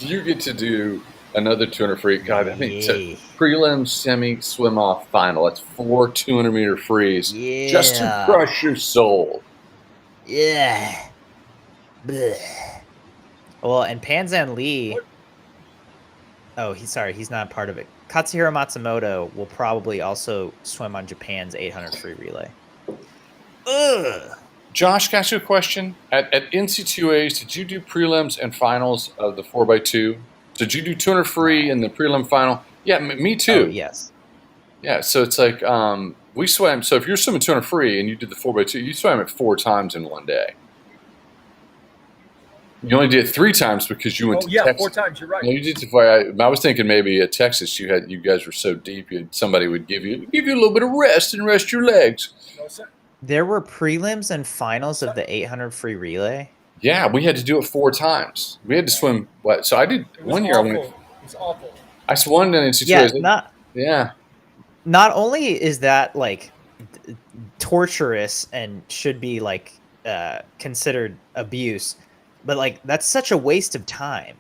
You get to do another 200 free. God, I mean, it's a prelim, semi, swim off final. That's 4 200-meter frees just to crush your soul. Yeah. Blech. Well, and Panzan Lee. Oh, he's not part of it. Katsuhiro Matsumoto will probably also swim on Japan's 800 free relay. Ugh. Josh, can I ask you a question? At NC2As, did you do prelims and finals of the 4x2? Did you do 200 free in the prelim final? Yeah, me too. Oh, yes. Yeah, so it's like we swam. So if you're swimming 200 free and you did the 4x2, you swam it 4 times in one day. You only did it 3 times because you went to Texas. 4 times. You're right. No, you did. I was thinking maybe at Texas you guys were so deep, somebody would give you a little bit of rest and rest your legs. No, sir. There were prelims and finals of the 800 free relay. Yeah, we had to do it 4 times. We had to swim. What? So I did one year. It was awful. I swam in NC2. Yeah, Not only is that like torturous and should be like considered abuse, but like that's such a waste of time.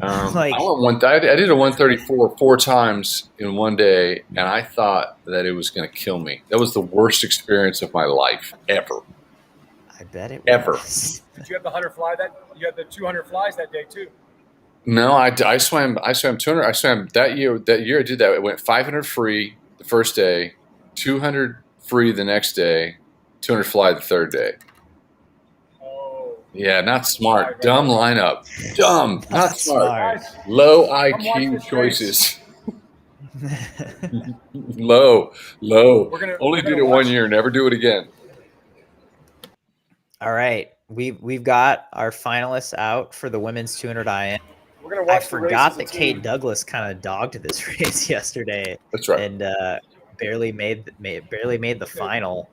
Like, I did a 134 4 times in one day, and I thought that it was going to kill me. That was the worst experience of my life ever. I bet it was. Did you have the 100 fly you had the 200 flies that day too? No, I swam 200. I swam that year. That year I did that. It went 500 free the first day, 200 free the next day, 200 fly the third day. Yeah, not smart. Dumb lineup. Dumb. Not smart. Low IQ choices. Low. Only did it 1 year. Never do it again. All right. We've got our finalists out for the women's 200 IM. I forgot that Kate Douglas kind of dogged this race yesterday. That's right. And barely made the final,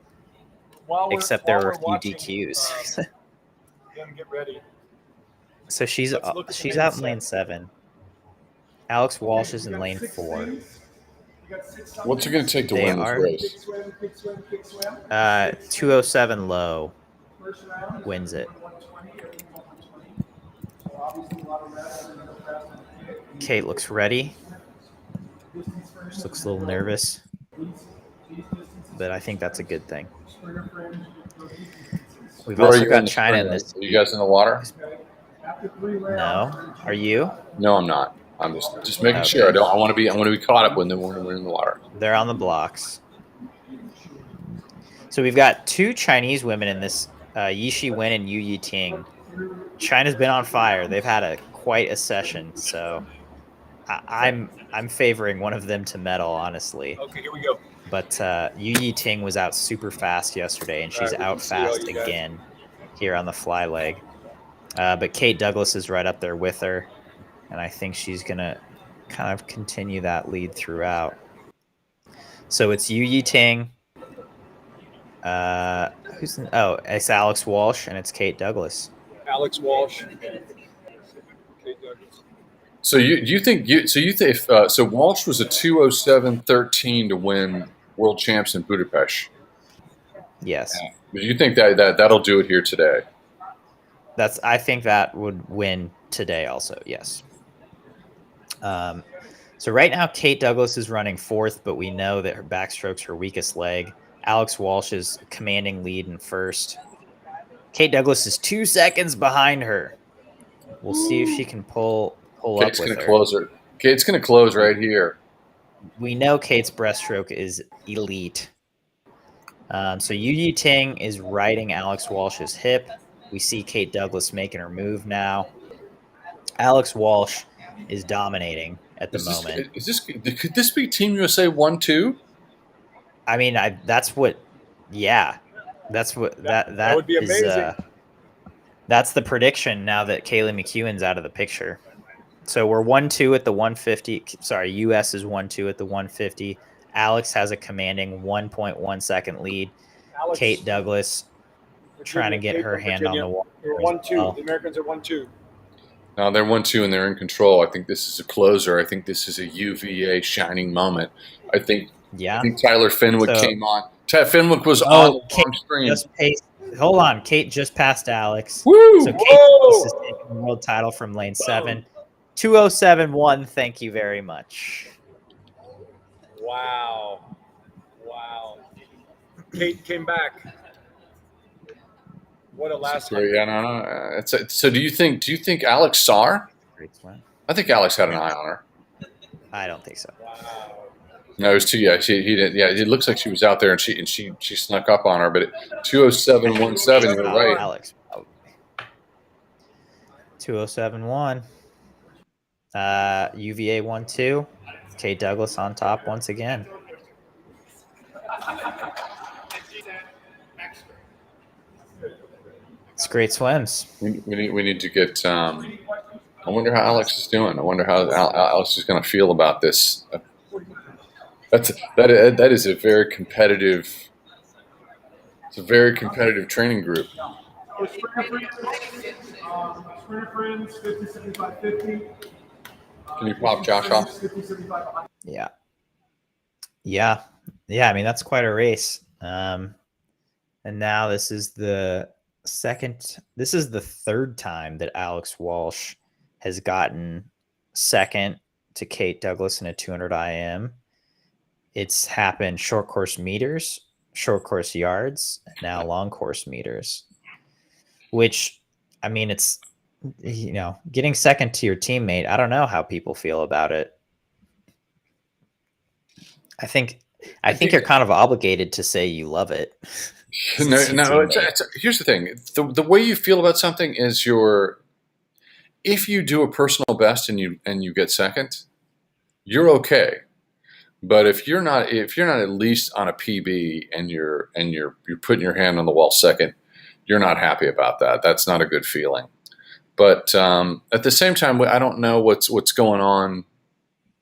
except there were a few DQs. Get ready. So she's out in lane 7. Alex Walsh is in lane 4. What's it going to take to win this race? 207 low wins it. Kate looks ready. She looks a little nervous, but I think that's a good thing. We've also got China in this. Are you guys in the water? No. Are you? No, I'm not. I'm just making sure. I want to be caught up when we're in the water. They're on the blocks. So we've got 2 Chinese women in this, Yishi Wen and Yu Yiting. China's been on fire. They've had quite a session, so I'm favoring one of them to medal, honestly. Okay, here we go. But Yu Yiting was out super fast yesterday, and she's out fast again here on the fly leg. But Kate Douglas is right up there with her, and I think she's going to kind of continue that lead throughout. So it's Yu Yiting. It's Alex Walsh, and it's Kate Douglas. Alex Walsh. Kate Douglas. So you think Walsh was a 207.13 to win world champs in Budapest. Yes. Yeah. But you think that'll do it here today? I think that would win today also, yes. So right now Kate Douglas is running 4th, but we know that her backstroke's her weakest leg. Alex Walsh is commanding lead in 1st. Kate Douglas is 2 seconds behind her. We'll see if she can pull Kate's up with gonna close her. Kate's going to close right here. We know Kate's breaststroke is elite. So Yu Yiting is riding Alex Walsh's hip. We see Kate Douglas making her move now. Alex Walsh is dominating at the moment. Could this be Team USA 1-2? I mean, that's what that would be amazing. That's the prediction now that Kaylee McEwen's out of the picture. So we're 1-2 at the 150. Sorry, US is 1-2 at the 150. Alex has a commanding 1.1 second lead. Alex, Kate Douglas trying to get her hand on the wall. We're 1-2. Well. The Americans are 1-2. No, they're 1-2 and they're in control. I think this is a closer. I think this is a UVA shining moment. I think Tyler Fenwick came on. Fenwick was on the screen. Hold on. Kate just passed Alex. Woo! So Kate Douglas is taking the world title from lane 7. 207.1. Thank you very much. Wow. Kate came back. What a last one. Yeah, no. So do you think Alex saw her? I think Alex had an eye on her. I don't think so. Wow. No, it was too. Yeah, he didn't. Yeah, it looks like she was out there and she snuck up on her. But 207.17. You're right. Alex. 207.1. UVA 1-2. Kate Douglas on top once again. It's great swims. We need to get. I wonder how Alex is doing. I wonder how Alex is going to feel about this. That is a very competitive. It's a very competitive training group. Sprinter friends, 50, 75, 50. Can you pop Josh off? 50, 75. Yeah. I mean, that's quite a race. And now this is the third time that Alex Walsh has gotten second to Kate Douglas in a 200 IM. It's happened short course meters, short course yards, and now long course meters, which, I mean, it's, getting second to your teammate. I don't know how people feel about it. I think you're kind of obligated to say you love it. No. Here's the thing: the way you feel about something is if you do a personal best and you get second, you're okay. But if you're not at least on a PB and you're putting your hand on the wall second, you're not happy about that. That's not a good feeling. But at the same time, I don't know what's going on.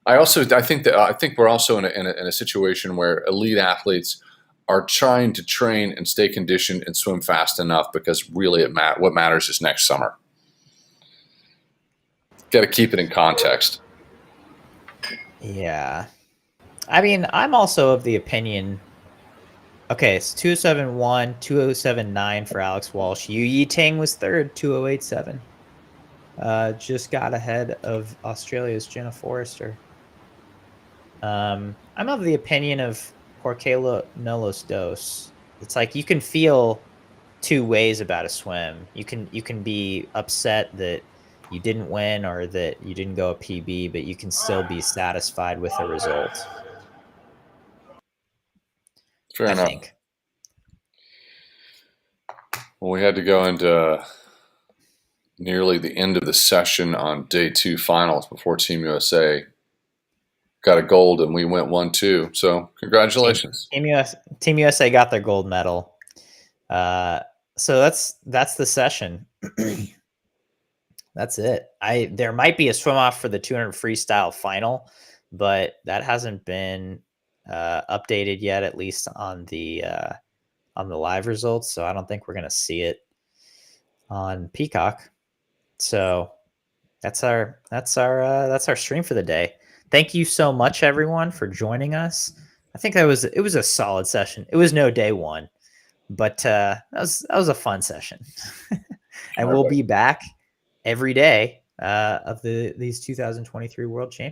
I think we're also in a situation where elite athletes are trying to train and stay conditioned and swim fast enough, because really what matters is next summer. Got to keep it in context. Yeah. I mean, I'm also of the opinion, okay, it's 207.1, 207.9 for Alex Walsh. Yu Yitang was third, 208.7. Just got ahead of Australia's Jenna Forrester. I'm of the opinion of Jorge Nolos Dos. It's like you can feel two ways about a swim. You can be upset that you didn't win or that you didn't go a PB, but you can still be satisfied with the result. Fair enough. I think. Well, we had to go into nearly the end of the session on day 2 finals before Team USA got a gold, and we went 1-2. So congratulations. Team USA got their gold medal. So that's the session. That's it. There might be a swim off for the 200 freestyle final, but that hasn't been updated yet, at least on the live results. So I don't think we're going to see it on Peacock. So that's our stream for the day. Thank you so much, everyone, for joining us. I think it was a solid session. It was no day one, but that was a fun session. And we'll be back every day of these 2023 World Championships.